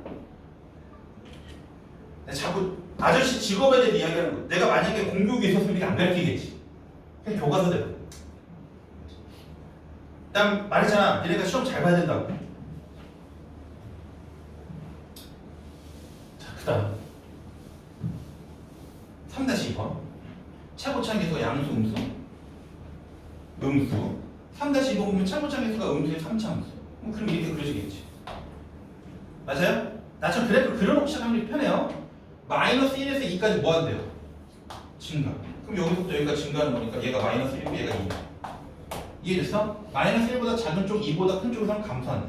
A: 자꾸 아저씨 직업에 대해 이야기하는 거. 내가 만약에 공교육에 있었으면 이렇게 안 가르치겠지. 그냥 교과서대로. 일단 말했잖아. 니네가 시험 잘 봐야 된다고. 자, 그 다음 3-2번 최고차항 계수가 양수, 음수 3-2번 보면 최고차항 계수가 음수의 3차함수. 그럼 이렇게 그려지겠지. 맞아요? 나처럼 그래프 그려놓고 시작하면 이렇게 편해요. 마이너스 1에서 2까지 뭐 한대요? 증가. 그럼 여기서부터 여기가 증가하는 거니까 얘가 마이너스 1고 얘가 2. 이해됐어? 마이너스 1보다 작은 쪽, 2보다 큰 쪽에서는 감소한대.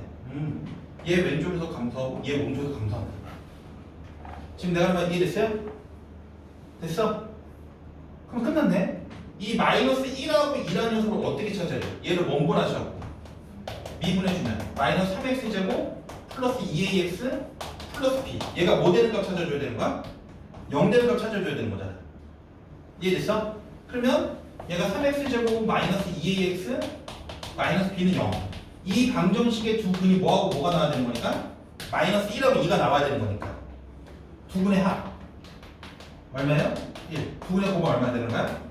A: 얘 왼쪽에서 감소하고 얘 오른쪽에서 감소한대. 지금 내가 하는 말 이해됐어요? 됐어? 그럼 끝났네. 이 마이너스 1하고 2라는 녀석을 어떻게 찾아야 돼? 얘를 원분하셔갖고 미분해주면 마이너스 3x제곱 플러스 2ax 플러스 b. 얘가 뭐 되는 값 찾아줘야 되는 거야? 0 되는 값 찾아줘야 되는 거잖아. 이해됐어? 그러면 얘가 3x제곱 마이너스 2ax 마이너스 b는 0. 이 방정식의 두 근이 뭐하고 뭐가 나와야 되는 거니까? 마이너스 1하고 2가 나와야 되는 거니까 두 근의 합 얼마예요? 1. 두 근의 곱은 얼마 되는 거야?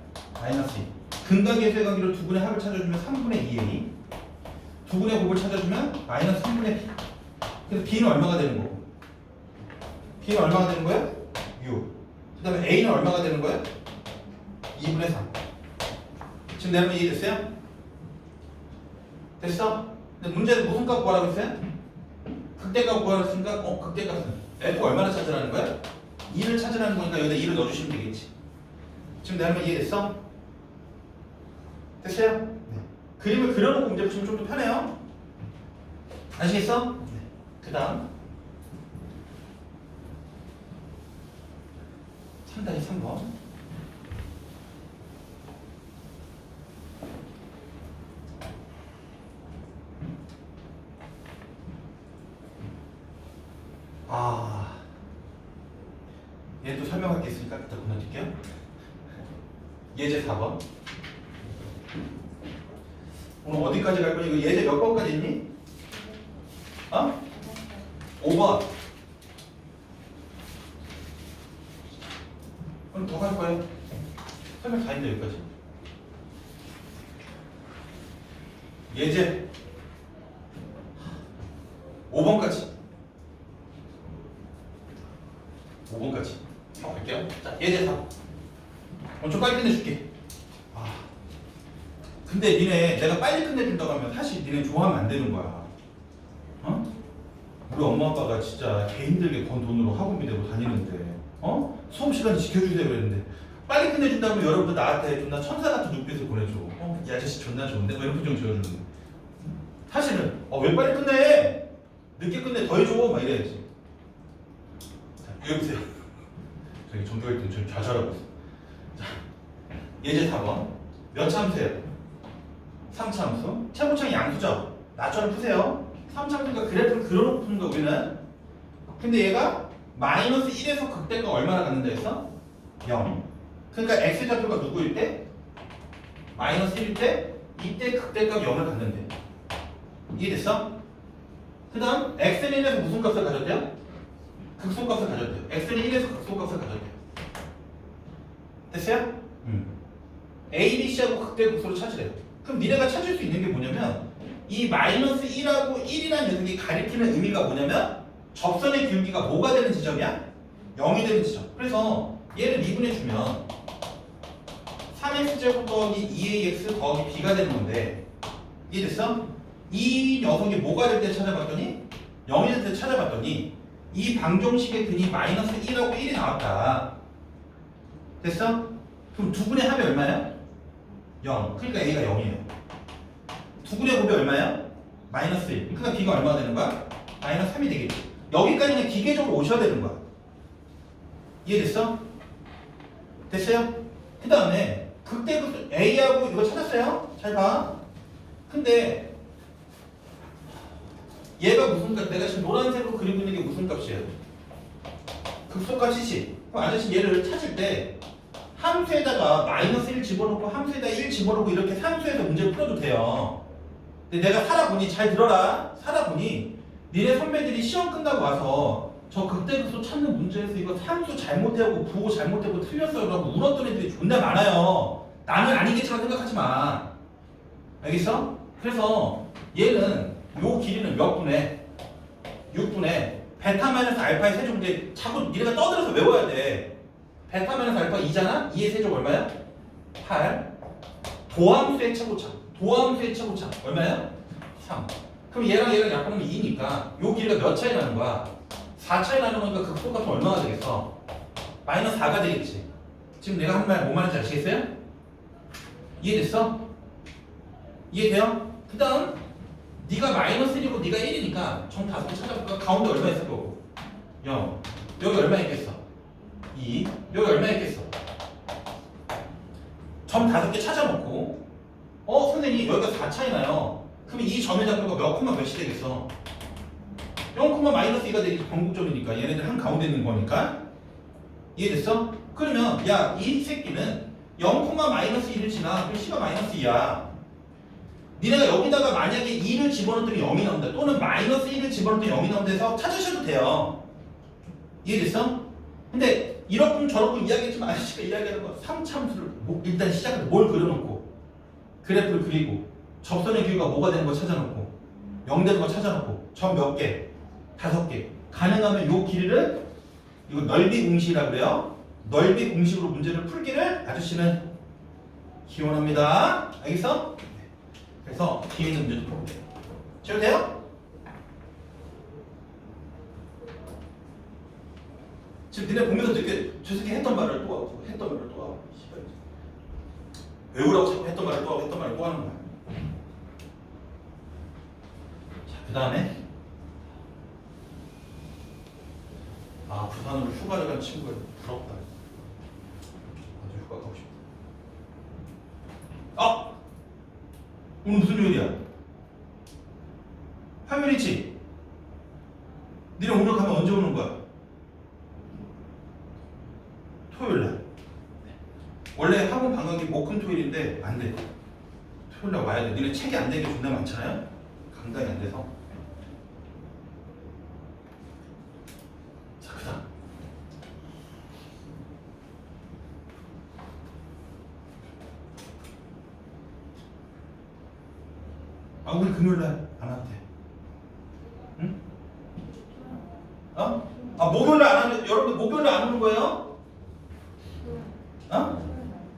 A: 마이너스 2. 근각계수의 관계로 두 근의 합을 찾아주면 3분의 2a. 두 근의 곱을 찾아주면 마이너스 3분의 b. 그래서 b는 얼마가 되는 거고? b는 얼마가 되는 거야? 6. 그 다음에 a는 얼마가 되는 거야? 2분의 3. 지금 내 말 이해됐어요? 됐어? 근데 문제는 무슨 값 구하라고 했어요? 극대값 구하라고 했으니까 극대값은 f 얼마나 찾으라는 거야? 2를 찾으라는 거니까 여기다 2를 넣어주시면 되겠지. 지금 내 말 이해됐어? 됐어요? 네. 그림을 그려놓고 문제 푸시면 좀 더 편해요. 아시겠어? 네. 그 다음 3-3번 얘도 설명할 게 있으니까 이따 건너뛸게요. 예제 4번 오늘 어디까지 갈 거야? 이거 예제 몇 번까지 있니? 어? 5번. 그럼 더 갈 거예요. 설명 다 했는데 여기까지. 예제 5번까지. 5번까지. 갈게요. 자, 예제 4. 좀 빨리 끝내줄게. 근데 니네 내가 빨리 끝내준다고 하면 사실 니네 좋아하면 안 되는 거야. 어? 우리 엄마 아빠가 진짜 개 힘들게 번 돈으로 학원비 내고 다니는데 수업 시간 지켜주세요 그랬는데 빨리 끝내준다면 여러분들 나한테 존나 천사 같은 눈빛을 보내줘. 이 아저씨 존나 좋은데? 뭐 이런 표정 지어주는데 사실은 왜 빨리 끝내? 늦게 끝내 더 해줘 막 이래야지. 자, 여기 보세요. 저기 전교 1등 저기 좌절하고 있어. 자, 예제 4번 몇 참수예요? 3차함수. 최고차항 양수죠. 나처럼 푸세요. 3차함수니까 그래프를 그려놓고 푸는 거 우리는. 근데 얘가 마이너스 1에서 극대가 얼마나 갔는다 했어? 0. 그러니까 x좌표가 누구일 때? 마이너스 1일 때 이때 극대값 0을 갖는데. 이해됐어? 그 다음 x는 1에서 무슨 값을 가졌대요? 극소값을 가졌대요. x는 1에서 극소값을 가졌대요. 됐어요? A, B, C하고 극대 극소를 찾으래요. 그럼 니네가 찾을 수 있는 게 뭐냐면 이 마이너스 1하고 1이라는 녀석이 가리키는 의미가 뭐냐면 접선의 기울기가 뭐가 되는 지점이야? 0이 되는 지점. 그래서 얘를 미분해 주면 3x제곱 더하기 2ax 더하기 b가 되는 건데 이해됐어? 이 녀석이 뭐가 될 때 찾아봤더니 0이 될 때 찾아봤더니 이 방정식의 근이 마이너스 1하고 1이 나왔다. 됐어? 그럼 두 분의 합이 얼마야? 0. 그러니까 a가 0이에요. 두 분의 곱이 얼마야? 마이너스 1. 그러니까 b가 얼마가 되는 거야? 마이너스 3이 되겠지. 여기까지는 기계적으로 오셔야 되는 거야. 이해됐어? 됐어요? 그 다음에 극대극 a하고 이거 찾았어요? 잘 봐. 근데 얘가 무슨 값? 내가 지금 노란색으로 그리고 있는 게 무슨 값이에요? 극소값이지. 그럼 아저씨 얘를 찾을 때 함수에다가 마이너스 1 집어넣고 함수에다 1 집어넣고 이렇게 상수에서 문제를 풀어도 돼요. 근데 내가 살아보니 잘 들어라. 살아보니 니네 선배들이 시험 끝나고 와서 저 극대극소 찾는 문제에서 이거 상수 잘못되고 부호 잘못되고 틀렸어요 라고 울었던 애들이 존나 많아요. 나는 아니겠지만 생각하지 마. 알겠어? 그래서 얘는 요 길이는 몇 분의 6분의 베타 마이너스 알파의 세제곱인데 자꾸 니네가 떠들어서 외워야 돼. 베타 마이너스 알파 2잖아? 2의 세제곱 얼마야? 8. 도함수의 최고차. 도함수의 최고차 얼마야? 3. 그럼 얘랑 얘랑 약분하면 2니까 요 길이가 몇 차이 나는 거야? 4 차이 나는 거니까 극소값은 얼마가 되겠어? 마이너스 4가 되겠지. 지금 내가 한 말 뭔 말인지 아시겠어요? 이해됐어? 이해돼요? 그 다음 네가 마이너스 1이고 네가 1이니까 정 5개 찾아볼까? 가운데 얼마 있을 거고? 0. 여기 얼마 있겠어? 2. 여기 얼마 있겠어? 점 5개 찾아놓고 선생님 여기가 4 차이 나요. 그러면 이 점의 좌표가 몇 콤마 몇이 되겠어? 0 콤마 마이너스 2가 되겠지. 변곡점이니까 얘네들 한 가운데 있는 거니까. 이해됐어? 그러면 야 이 새끼는 0 콤마 마이너스 2를 지나. 그럼 c가 마이너스 2야. 니네가 여기다가 만약에 2를 집어넣었더니 0이 나온다. 또는 마이너스 1을 집어넣었더니 0이 나온다 해서 찾으셔도 돼요. 이해됐어? 근데 이렇군 저렇군 이야기했지만 아저씨가 이야기하는 거 3참수를 일단 시작할 때 뭘 그려놓고 그래프를 그리고 접선의 기울기가 뭐가 되는 거 찾아놓고 0 되는 거 찾아놓고 점 몇 개? 5개. 가능하면 요 길이를 이거 넓이 공식이라고 그래요. 넓이 공식으로 문제를 풀기를 아저씨는 기원합니다. 알겠어? 그래서 뒤에 있는 문제도 풀어볼게요. 지워도 돼요? 지금 니네 보면서 느껴 저 새끼 했던 말을 또 하고 했던 말을 또 하고 외우라고 자꾸 했던 말을 또 하고 했던 말을 또 하는 거야. 자, 그 다음에 부산으로 휴가를 간 친구야. 부럽다. 아주 휴가 가고 싶다. 오늘 무슨 요일이야? 화요일이지? 니네 오늘 가면 언제 오는 거야? 토요일날. 원래 학원 방학이 목금토일인데 안 돼. 토요일날 와야 돼. 니네 책이 안 되는 게 존나 많잖아요? 강당이 안 돼서. 자, 그 다음. 우리 금요일날 안 와도 돼. 응? 목요일날 안 하면, 여러분들 목요일날 안 오는 거예요?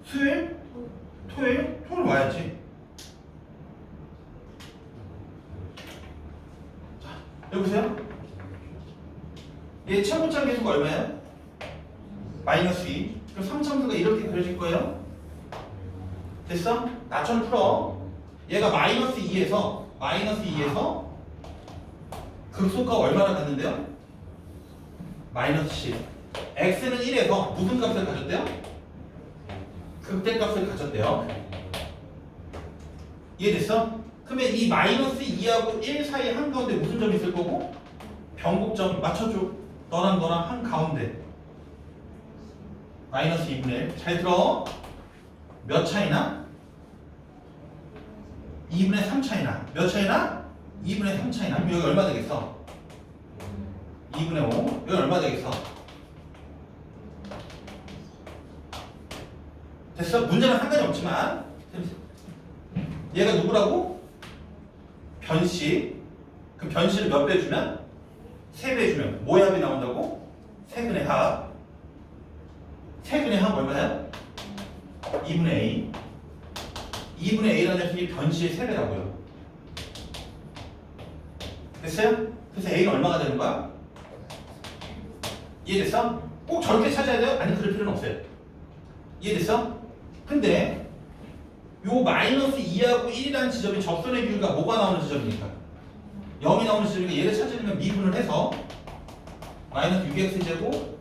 A: 수요일? 토요일? 토요일 와야지. 자, 여기 보세요. 얘 최고차 계수가 얼마예요? 마이너스 2. 그럼 3참수가 이렇게 그려질 거예요? 됐어? 나처럼 풀어. 얘가 마이너스 2에서 극소가 얼마나 갔는데요? 마이너스 10. x는 1에서 무슨 값을 가졌대요? 극대값을 가졌대요. 이해됐어? 그러면 이 마이너스 2하고 1 사이 한가운데 무슨 점이 있을 거고? 변곡점 맞춰줘. 너랑 한가운데 마이너스 2분의 1. 잘 들어. 몇 차이나? 2분의 3 차이나. 몇 차이나? 2분의 3 차이나. 그럼 여기 얼마 되겠어? 2분의 5. 여기 얼마 되겠어? 됐어? 문제는 상관이 없지만 얘가 누구라고? 변시. 그럼 변시를 몇 배 주면? 3배 주면 뭐의 합이 나온다고? 세근의 합. 세근의 합 얼마야? 2분의 A. 2분의 A라는 녀석이 변시의 3배라고요. 됐어요? 그래서 A가 얼마가 되는 거야? 이해됐어? 꼭 저렇게 찾아야 돼요? 아니 그럴 필요는 없어요. 이해됐어? 근데 요 마이너스 2하고 1이라는 지점이 접선의 비율과 뭐가 나오는 지점이니까 0이 나오는 지점이니까 얘를 찾으려면 미분을 해서 마이너스 6x제곱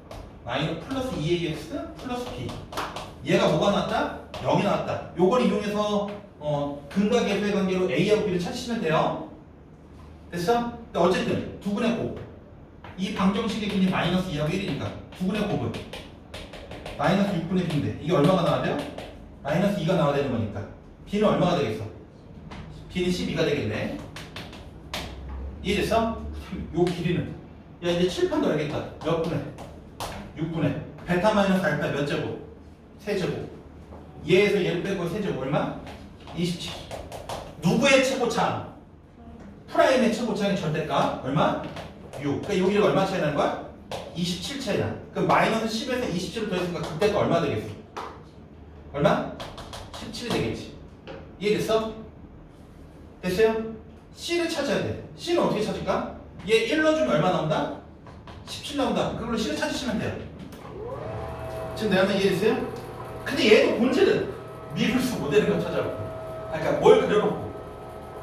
A: 마이너스 플러스 2ax 플러스 b 얘가 뭐가 나왔다? 0이 나왔다. 요걸 이용해서 근과 계수의 관계로 a하고 b를 찾으시면 돼요. 됐어? 근데 어쨌든 두분의 곱. 이 방정식의 길이 마이너스 2하고 1이니까 두분의 곱은 마이너스 6분의 b인데 이게 얼마가 나와야 돼요? 마이너스 2가 나와야 되는 거니까 b는 얼마가 되겠어? b는 12가 되겠네. 이해됐어? 요 길이는 야 이제 칠판도 알겠다. 몇 분의? 6분의 베타 마이너스 알파 몇 제곱? 세제곱. 얘에서 얘를 빼고 세제곱 얼마? 27. 누구의 최고차항? 프라임의 최고차항의 절대값 얼마? 6. 그러니까 여기가 얼마 차이 나는 거야? 27 차이 나. 그럼 마이너스 10에서 27을 더했으니까 그때가 얼마 되겠어? 얼마? 17이 되겠지. 이해됐어? 됐어요? C를 찾아야 돼. C는 어떻게 찾을까? 얘 1 넣어주면 얼마 나온다? 17 나온다. 그걸로 C를 찾으시면 돼요. 지금 내가 하면 이해됐어요? 근데 얘도 본질은 미분수 모델인 거 찾아보고. 그러니까 뭘 그려놓고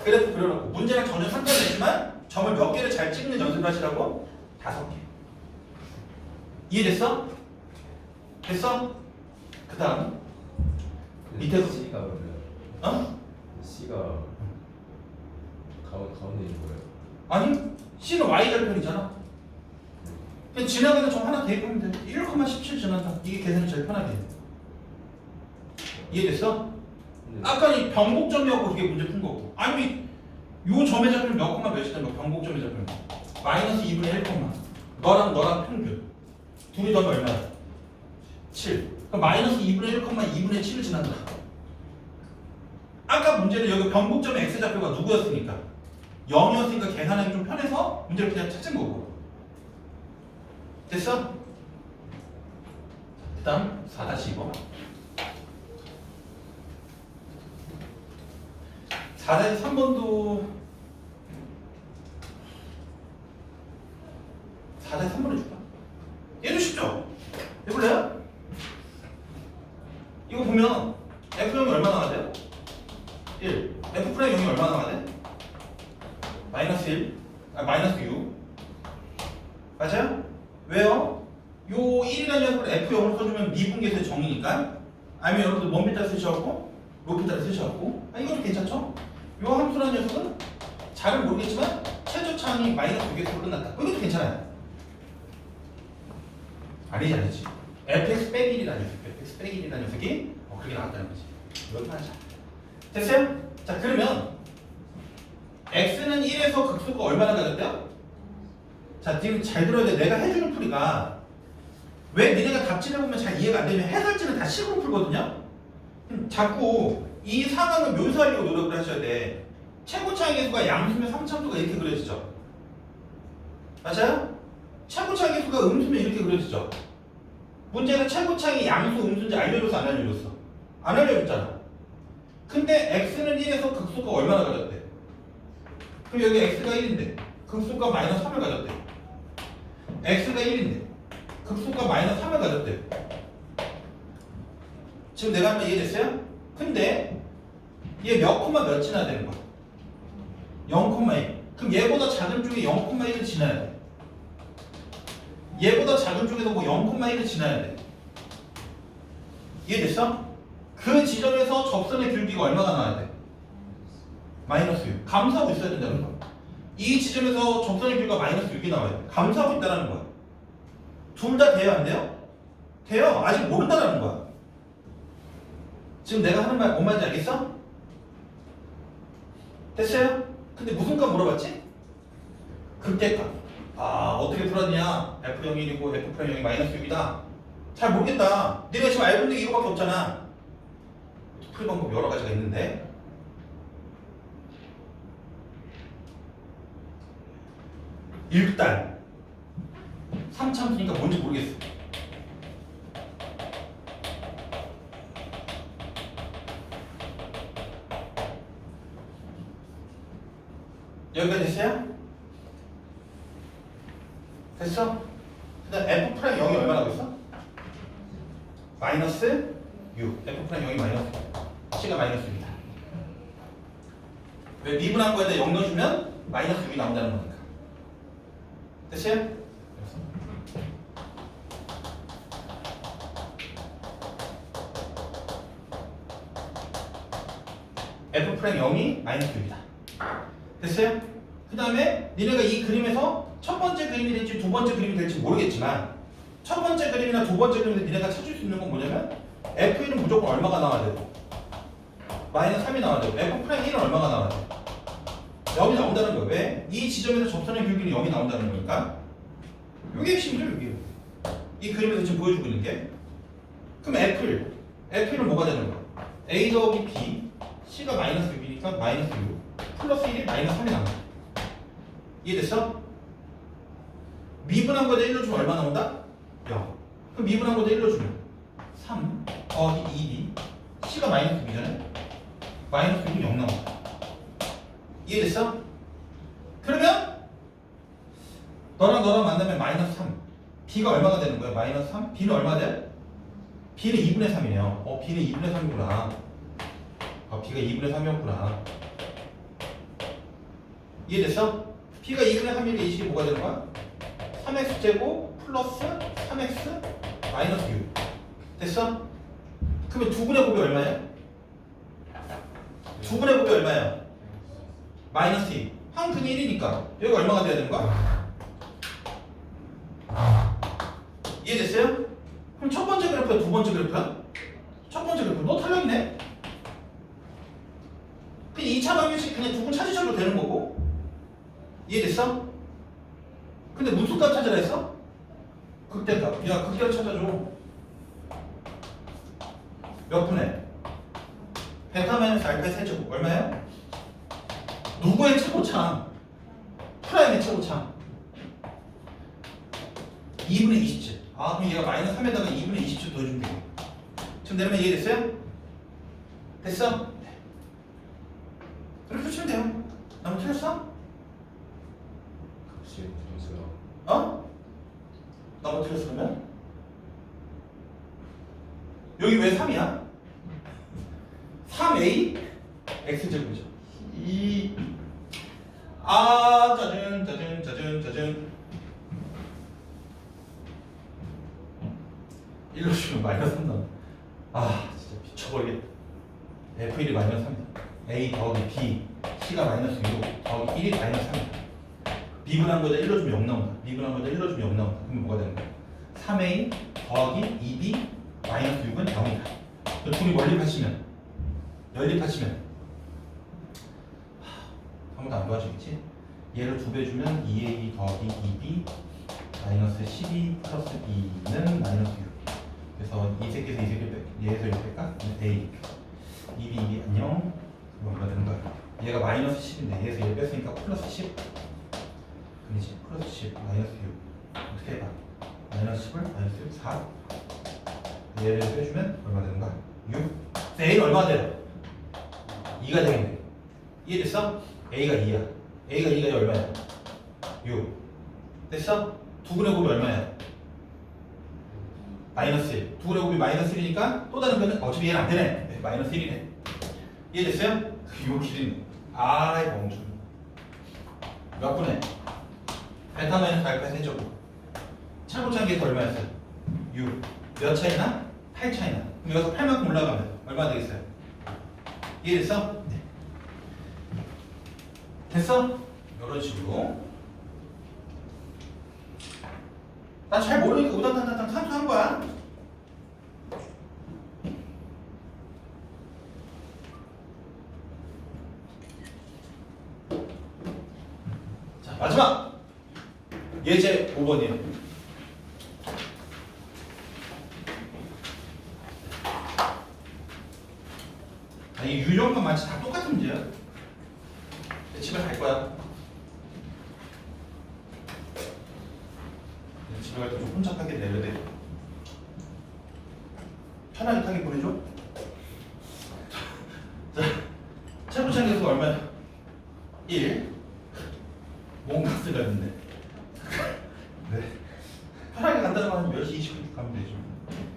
A: 그래프 그려놓고 문제랑 전혀 상관없지만 점을 몇 개를 잘 찍는 연습을 하시라고? 5개. 이해됐어? 됐어? 그 다음 밑에서
B: C가 그러면
A: 어?
B: C가 가운데 있는 거예요?
A: 아니 C는 Y절편이잖아. 그냥 지나가는 점 하나 대입하면 돼. 1,17 지난다. 이게 계산이 제일 편하게 해. 이해됐어? 아까 이 변곡점이었고 그게 문제 푼 거고. 아니 요 점의 좌표는 몇 콤마 몇이든 변곡점의 좌표는 마이너스 2분의 1 콤마. 너랑 평균. 둘이 더하면 얼마야? 7. 그럼 마이너스 2분의 1 콤마 2분의 7을 지난다. 아까 문제는 여기 변곡점의 x 좌표가 누구였으니까 0이었으니까 계산하기 좀 편해서 문제를 그냥 찾은 거고. 됐어? 그 다음 4-2번 4-3번도 4-3번 해줄까? 얘도 쉽죠? 해볼래요? 이거 보면 F형이 얼마 나와야 돼요? 1 F'형이 얼마 나와야 돼? 마이너스 1 마이너스 6 맞아요? 왜요? 요 1이라는 녀석을 F형으로 써주면 미분계수의 정의니까 아니면 여러분들 먼비타 쓰셔갖고 로피타를 쓰셔갖고 이것도 괜찮죠? 요 함수라는 녀석은 잘은 모르겠지만 최저차항이 마이너스 6에서 끝났다. 이것도 괜찮아요. 아니지. fx 빼기 1이라는 녀석, fx 빼기 1이라는 녀석이 그렇게 나왔다는 거지. 이것만 하자. 됐어요? 자 그러면 x는 1에서 극소가 얼마나 가졌대요? 자 지금 잘 들어야 돼. 내가 해주는 풀이가 왜 니네가 답지해보면 잘 이해가 안 되면 해설지는 다 식으로 풀거든요? 자꾸 이 상황을 묘사하려고 노력을 하셔야 돼. 최고차항의 수가 양수면 3참수가 이렇게 그려지죠. 맞아요? 최고차항의 수가 음수면 이렇게 그려지죠. 문제는 최고차항이 양수, 음수인지 알려줬어 안 알려줬어? 안 알려줬잖아. 근데 x는 1에서 극소가 얼마나 가졌대? 그럼 여기 x가 1인데 극소가 마이너스 3을 가졌대. x가 1인데 극소가 마이너스 3을 가졌대. 지금 내가 한번 이해됐어요? 근데 얘 몇 콤마 몇 지나야 되는 거야? 0,1. 그럼 얘보다 작은 쪽에 0,1을 지나야 돼. 얘보다 작은 쪽에도 뭐 0,1을 지나야 돼. 이해됐어? 그 지점에서 접선의 길이가 얼마가 나와야 돼? 마이너스 6. 감수하고 있어야 된다는 거야. 이 지점에서 접선의 길이가 마이너스 6이 나와야 돼. 감수하고 있다는 거야. 둘 다 돼요? 안 돼요? 돼요. 아직 모른다는 거야. 지금 내가 하는 말 뭔 말인지 알겠어? 됐어요? 근데 무슨 값 물어봤지? 극대값. 아 어떻게 풀었냐? F형이 1이고 F'형이 마이너스 6이다. 잘 모르겠다. 네가 지금 알고 있는 게 이거밖에 없잖아. 풀 방법 여러 가지가 있는데 일단 3참수니까 뭔지 모르겠어. 여기까지 됐어요? 됐어? 그다음 f 프라임 0이 얼마 나고 있어? 마이너스 6. f 프라임 0이 마이너스 6. c가 마이너스 6이다. 왜 미분한 거에다 0 넣어주면 마이너스 6이 나온다는 거니까. 됐어요? f 프라임 0이 마이너스 6이다. 됐어요? 그 다음에 니네가 이 그림에서 첫 번째 그림이 될지 두 번째 그림이 될지 모르겠지만 첫 번째 그림이나 두 번째 그림에서 니네가 찾을 수 있는 건 뭐냐면 F1은 무조건 얼마가 나와야 되고 마이너스 3이 나와야 되고 F 프라임 1은 얼마가 나와야 돼? 0이 나온다는 거예요. 왜? 이 지점에서 접선의 길이는 0이 나온다는 거니까 이게 핵심이죠. 이게 이 그림에서 지금 보여주고 있는 게 그럼 F1은 뭐가 되는 거야? A 더하기 B C가 마이너스 6이니까 마이너스 6 플러스 1이 마이너스 3이 나온다. 이해됐어? 미분한 거에다 1로 주면 얼마 나온다? 0. 그럼 미분한 거에다 1로 주면 3 더하기 2b C가 마이너스 6이잖아요? 마이너스 6은 0 나온다. 이해됐어? 그러면 너랑 만나면 마이너스 3 B가 얼마가 되는 거야? 마이너스 3? B는 얼마 돼? B는 2분의 3이네요. B는 2분의 3이구나. B가 2분의 3이었구나. 이해됐어? B가 2분의 3이니까 이 식이 뭐가 되는 거야? 3x제곱 플러스 3x 마이너스 6. 됐어? 그러면 2분의 곱이 얼마야? 2분의 곱이 얼마야? 마이너스 2. 항근이 1이니까 여기가 얼마가 돼야 되는 거야? 이해됐어요? 그럼 첫 번째 그래프야 두 번째 그래프야? 첫 번째 그래프 너 탈락이네? 그냥 2차 방정식 그냥 두 분 찾으셔도 되는 거고. 이해됐어? 근데 무슨 값 찾으라 했어? 극대값. 야 극대를 찾아줘. 몇 분의? 베타 마이너스 알파 세제곱 얼마야? 누구의 최고참? 프라임의 최고참. 2분의 27. 아 그럼 얘가 마이너스 3에다가 2분의 27 더해주면 돼. 지금 내려면 이해됐어요? 됐어? 이렇게 붙이면 돼요. 나뭐 틀렸어? 어? 나 뭐 틀렸어 그러면? 여기 왜 3이야? 3a x제곱이죠. 짜증 1로 주면 마이너스 3 나와. 아 진짜 미쳐버리겠다. f1이 마이너스 3이다. a 더하기 b c가 마이너스 6 더하기 1이 마이너스 3이다. 미분한 거에다 1로 주면 0 나온다. 미분한 거에다 1로 주면 0 나온다. 그럼 뭐가 되는 거야? 3a 더하기 2b 마이너스 6은 0이다. 둘이 연립하시면 아무도 안 도와주겠지? 얘를 2배 주면 2a 더하기 2b 마이너스 12 플러스 2는 마이너스 6. 그래서 이 새끼에서 이 새끼 얘에서 이렇게 뺄까? a 2b 안녕. 그럼 얼마 되는 거야? 얘가 마이너스 10인데 얘에서 얘를 뺐으니까 플러스 10. 그렇지. 플러스 10 마이너스 6 어떻게 해봐? 마이너스 10을 마이너스 6 4 얘를 빼주면 얼마 되는 거야? 6. a는 얼마 돼요? 2가 되겠네. 이해됐어? a가 2야. a가 2가 얼마야? 6. 됐어? 2분의 곱이 얼마야? 마이너스 1. 2분의 곱이 마이너스 1이니까 또 다른 거는 어차피 얘는 안 되네. 네, 마이너스 1이네. 이해됐어요? 요 길이는 아이 멍청. 몇 분의? 베타 마이너스 알파 세제곱. 차고차기에서 얼마였어? 6. 몇 차이나? 8 차이나. 그럼 여기서 8만큼 올라가면 얼마 되겠어요? 이해됐어? 네. 됐어? 이런 식으로. 나 잘 모르니까 우당탕탕탕 참수한 거야. 자, 마지막! 예제 5번이에요. 이 유형만 마치 다 똑같은 문제야. 집에 갈 거야. 편하게 타게 보내줘. 자, 최고창 계수가 얼마야? 1. 몸값을 갔는데. 네. 편하게 간다는 거 한 10시 29분 가면 되죠.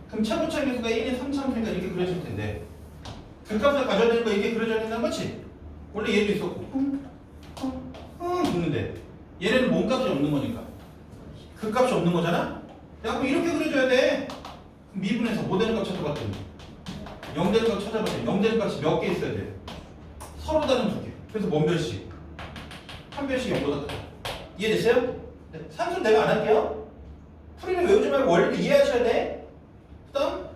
A: 그럼 최고창 계수가 1인 3차함수니까 이렇게 그려질 텐데 그 값을 가져야 되는 거 이렇게 그려져야 된다는 거지? 원래 얘도 있었고 있는데 얘네는 몸값이 없는 거니까 그 값이 없는 거잖아? 야 그럼 이렇게 그려줘야 돼. 미분에서 뭐 되는 값 찾아봤더니 0 되는 값 찾아봤더니 0 되는 값이 몇 개 있어야 돼? 서로 다른 두 개. 그래서 뭔 별씩? 한 별씩 0보다 크다. 이해됐어요? 네. 산수 내가 안 할게요. 풀이를 외우지 말고 원리를 이해하셔야 돼. 그 다음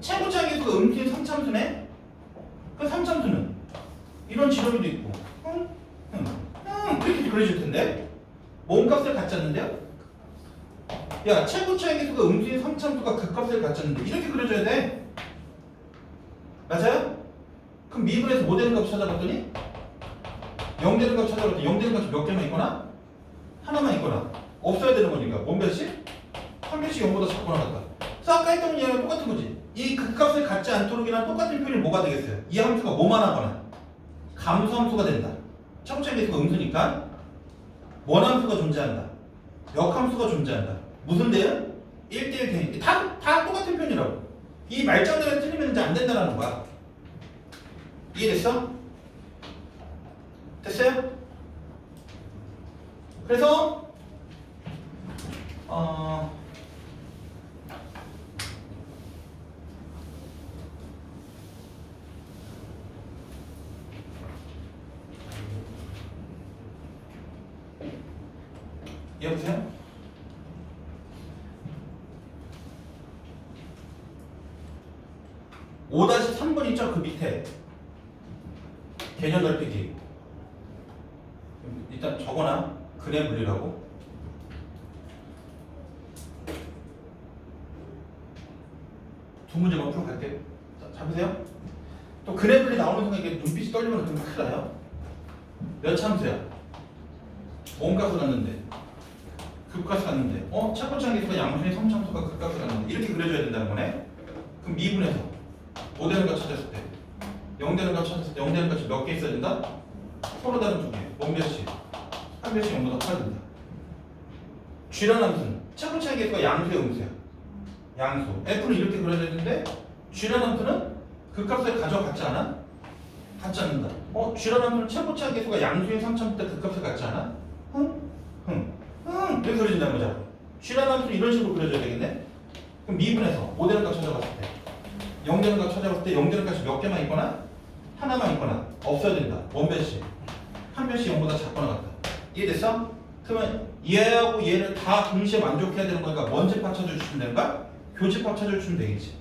A: 최고차 계수가 음수인 3참수네. 그 3참수는 이런 지름이도 있고 이렇게 그려질 텐데 몸값을 같지 않는데요? 야 최고차의 계수가 음수인 3참수가 그 값을 같지 않는데 이렇게 그려줘야 돼. 맞아요? 그럼 미분에서 뭐 되는 값 찾아봤더니 0 되는 값 찾아봤더니 0 되는 값이 몇 개만 있거나 하나만 있거나 없어야 되는 거니까 뭔 별씩? 한 별씩 0보다 작거나 같다. 그래서 아까 했던 얘기랑 똑같은 거지. 이 극값을 갖지 않도록이랑 똑같은 표현이 뭐가 되겠어요? 이 함수가 뭐만 하거나 감수함수가 된다. 최고차의 계수가 음수니까 원함수가 존재한다. 역함수가 존재한다. 무슨 대응? 1대1 대응. 다 똑같은 표현이라고. 이 말장난을 틀리면 이제 안 된다는 거야. 이해됐어? 됐어요? 그래서 여보세요? (5-3번) 있죠? 그 밑에 개념 넓히기 일단 적어놔. 근해 분리라고. 두 문제만 풀어 갈게요. 자, 잡으세요. 또 근해 분리 나오는 순간 이게 눈빛이 떨리면 좀 큰일 나요. 몇 참수야? 몸값을 갖는데 극값을 갖는데 첫 번째 계수가 양수의 3참수가 극값을 갖는데 이렇게 그려줘야 된다는 거네. 그럼 미분에서 뭐 되는 값 찾았을 때 0 되는 값 찾았을 때 0 되는 값이 몇 개 있어야 된다? 서로 다른 두 개. 뭔 별씩? 한 별씩 0보다 커야 된다. G라는 함수는 첫 번째 계수가 양수의 음수야. 양수. F는 이렇게 그려져야 되는데 G라는 함수는 그 값을 가져갔지 않아? 같지 않는다. G라는 함수는 첫 번째 계수가 양수의 3참수 때 그 값을 갖지 않아? 이렇게 그려진다는 거잖아. G라는 함수는 이런 식으로 그려줘야 되겠네. 그럼 미분에서 뭐 되는 값 찾아봤을 때 0 되는 값 찾아봤을 때 0 되는 값이 몇 개만 있거나 하나만 있거나 없어야 된다. 뭔 별씩? 한 별씩 0보다 작거나 같다. 이해됐어? 그러면 얘하고 얘를 다 동시에 만족해야 되는 거니까 뭔 집합 찾아주시면 되는 거야? 교집합 찾아주시면 되겠지.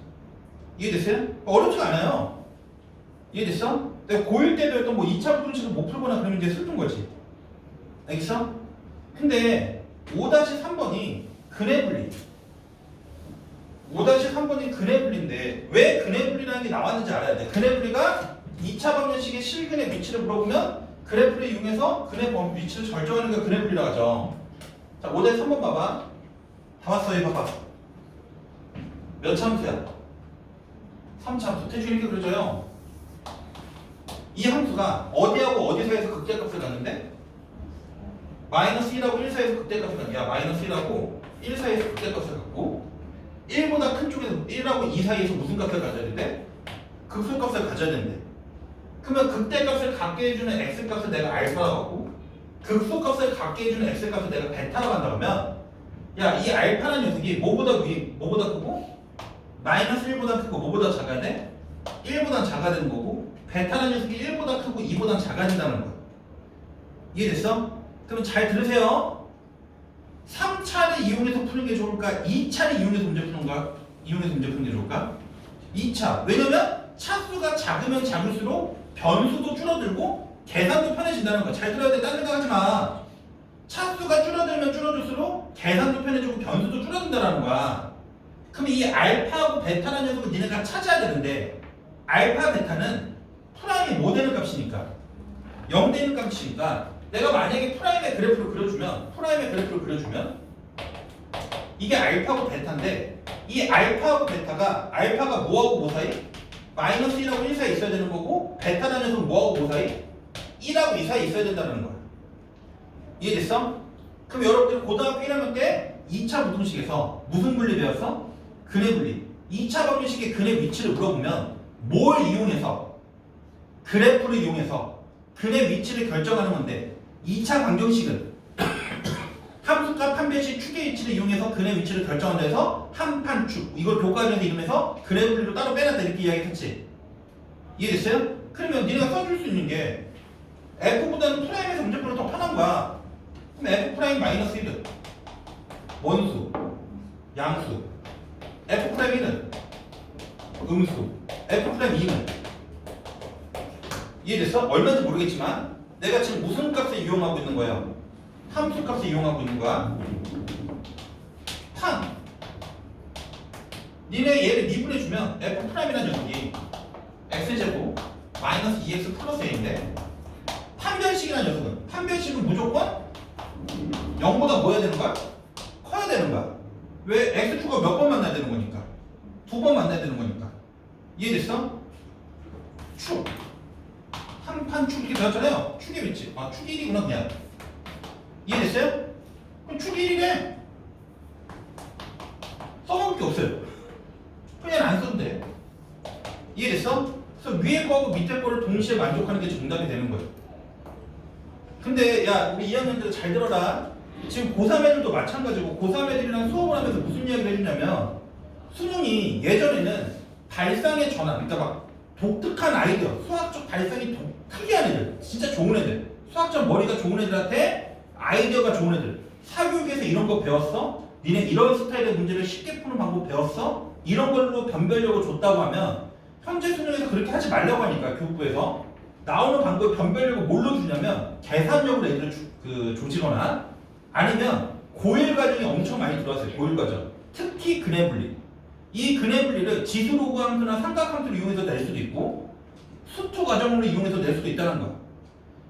A: 이해됐어요? 어렵지가 않아요. 이해됐어? 내가 고1 때도 했던 뭐 2차 부등식을 못 풀거나 그러면 이제 슬픈 거지. 알겠어? 근데 5-3번이 근해 분리. 5-3번이 근해 분리인데 왜 근해 분리라는 게 나왔는지 알아야 돼. 근해 분리가 2차 방정식의 실근의 위치를 물어보면 그래프를 이용해서 근해 위치를 결정하는 게 근해 분리라고 하죠. 자, 5-3번 봐봐. 다 왔어, 얘 봐봐. 몇 참수야? 3참수. 대충 이렇게 그려져요. 이 함수가 어디하고 어디 사이에서 극대값을 갖는데? -1하고 1 사이에서 극대값을 갖는 야, -1하고 1 사이에서 극대값을 갖고 1보다 큰 쪽에서 1하고 2 사이에서 무슨 값을 가져야 된대? 극소값을 가져야 된대. 그러면 극대값을 갖게 해주는 x값을 내가 알파라고 하고 극소값을 갖게 해주는 x값을 내가 베타라고 한다 그러면 야, 이 알파라는 녀석이 뭐보다 크고? -1보다 크고 뭐보다 작아야 돼? 1보다 작아야 되는 거고 베타라는 녀석이 1보다 크고 2보다 작아야 된다는 거야. 이해됐어? 그러면 잘 들으세요. 3차를 이용해서 푸는 게 좋을까? 2차를 이용해서 문제 푸는 게 좋을까? 2차. 왜냐면 차수가 작으면 작을수록 변수도 줄어들고 계산도 편해진다는 거야. 잘 들어야 돼. 딴 생각하지 마. 차수가 줄어들면 줄어들수록 계산도 편해지고 변수도 줄어든다는 거야. 그럼 이 알파하고 베타라는 녀석을 니네가 찾아야 되는데 알파, 베타는 프라임이 뭐 되는 값이니까 0 되는 값이니까 내가 만약에 프라임의 그래프를 그려주면 이게 알파고 베타인데 이 알파하고 베타가 알파가 뭐하고 뭐 사이? 마이너스 1하고 1 사이 있어야 되는 거고 베타라는 녀석은 뭐하고 뭐 사이? 1하고 2 사이 있어야 된다는 거야. 이해됐어? 그럼 여러분들 고등학교 1학년 때 2차 부등식에서 무슨 분리 배웠어? 근의 분리. 2차 방정식의 근의 위치를 물어보면 뭘 이용해서? 그래프를 이용해서 근의 위치를 결정하는 건데 2차 방정식은 함수값 한 배씩 축의 위치를 이용해서 근의 위치를 결정한다 해서 한판축 이걸 교과전에서 이름해서 근의 분리로 따로 빼놨다 이렇게 이야기했지. 이해됐어요? 그러면 니네가 써줄 수 있는 게 F보다는 프라임에서 문제풀이는 더 편한 거야. 그럼 F 프라임 마이너스 1은 원수, 양수, F 프라임 1은 음수, F 프라임 2는 이해됐어? 얼마인지 모르겠지만 내가 지금 무슨 값을 이용하고 있는 거야? 함수 값을 이용하고 있는 거야. 판. 니네 얘를 미분해주면 F 프라임이라는 녀석이 x제곱 마이너스 2x 플러스 a인데 판별식이라는 녀석은 판별식은 무조건 0보다 뭐 해야 되는 거야? 커야 되는 거야. 왜? x축과 몇 번 만나야 되는 거니까. 2번 만나야 되는 거니까. 이해됐어? 축. 한판 축 이렇게 배웠잖아요. 축의 위치. 아, 축 1이구나 그냥. 이해됐어요? 그럼 축 1이네. 써먹을 게 없어요. 그냥 안 써도 돼. 이해됐어? 그래서 위에 거하고 밑에 거를 동시에 만족하는 게 정답이 되는 거예요. 근데 야 우리 2학년들 잘 들어라. 지금 고3 애들도 마찬가지고 고3 애들이랑 수업을 하면서 무슨 이야기를 해주냐면 수능이 예전에는 발상의 전환 그러니까 막 독특한 아이디어 수학적 발상이 특이한 애들 진짜 좋은 애들 수학적 머리가 좋은 애들한테 아이디어가 좋은 애들 사교육에서 이런 거 배웠어? 니네 이런 스타일의 문제를 쉽게 푸는 방법 배웠어? 이런 걸로 변별력을 줬다고 하면 현재 수능에서 그렇게 하지 말라고 하니까 교육부에서 나오는 방법에 변별력을 뭘로 주냐면 계산력으로 애들을 조지거나 아니면 고일 과정이 엄청 많이 들어왔어요. 고일 과정 특히 근해 분리 이 근해 분리를 지수로그 함수나 삼각함수를 이용해서 낼 수도 있고 수투 과정으로 이용해서 낼 수도 있다는 거야.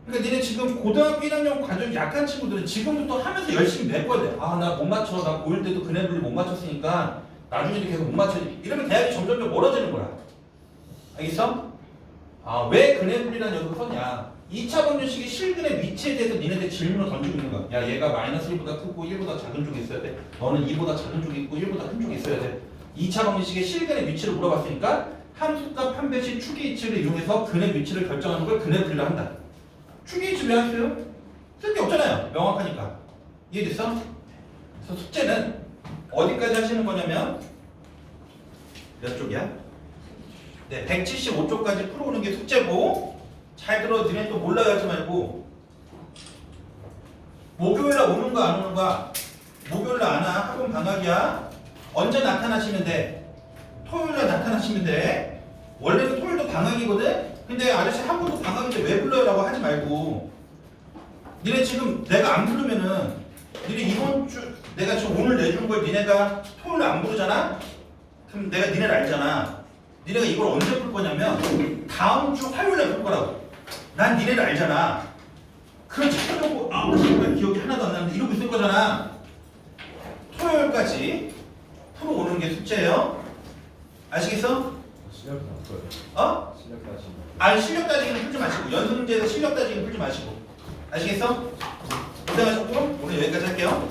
A: 그러니까 니네 지금 고등학교 1학년 과정이 약한 친구들은 지금부터 하면서 열심히 메꿔야 돼. 아 나 못 맞춰. 나 고1 때도 근해 분리 못 맞췄으니까 나중에도 계속 못 맞춰. 이러면 대학이 점점 멀어지는 거야. 알겠어? 아 왜 근해 분리라는 녀석을 썼냐. 2차 방정식의 실근의 위치에 대해서 니네들 질문을 던지고 있는 거야. 야 얘가 마이너스 1보다 크고 1보다 작은 쪽에 있어야 돼. 너는 2보다 작은 쪽에 있고 1보다 큰 쪽에 있어야 돼. 2차 방정식의 실근의 위치를 물어봤으니까 함수값 한 배씩 축의 위치를 이용해서 근의 위치를 결정하는 걸 근해 분리를 한다. 축의 위치 왜 하세요? 쓸 게 없잖아요. 명확하니까. 이해됐어? 그래서 숙제는 어디까지 하시는 거냐면 몇 쪽이야? 네, 175쪽까지 풀어오는 게 숙제고 잘 들어. 니네 또 몰라요 하지 말고 목요일날 오는 거 안 오는 거 목요일날 안 와. 학원 방학이야. 언제 나타나시면 돼? 토요일날 나타나시면 돼. 원래는 토요일도 방학이거든? 근데 아저씨 학원도 방학인데 왜 불러요? 라고 하지 말고 니네 지금 내가 안 부르면은 니네 이번 주 내가 지금 오늘 내준 걸 니네가 토요일에 안 부르잖아? 그럼 내가 니네를 알잖아. 니네가 이걸 언제 풀 거냐면 다음 주 화요일에 풀 거라고. 난 니네를 알잖아. 그럼 찾아보고 정말 기억이 하나도 안 나는데 이러고 있을 거잖아. 토요일까지 풀어오는 게 숙제예요. 아시겠어?
B: 실력이 없어요.
A: 어?
B: 실력 따지는.
A: 아니 실력 따지기는 풀지 마시고 연습 문제에서 실력 따지기는 풀지 마시고. 아시겠어? 고생하셨고 오늘 여기까지 할게요.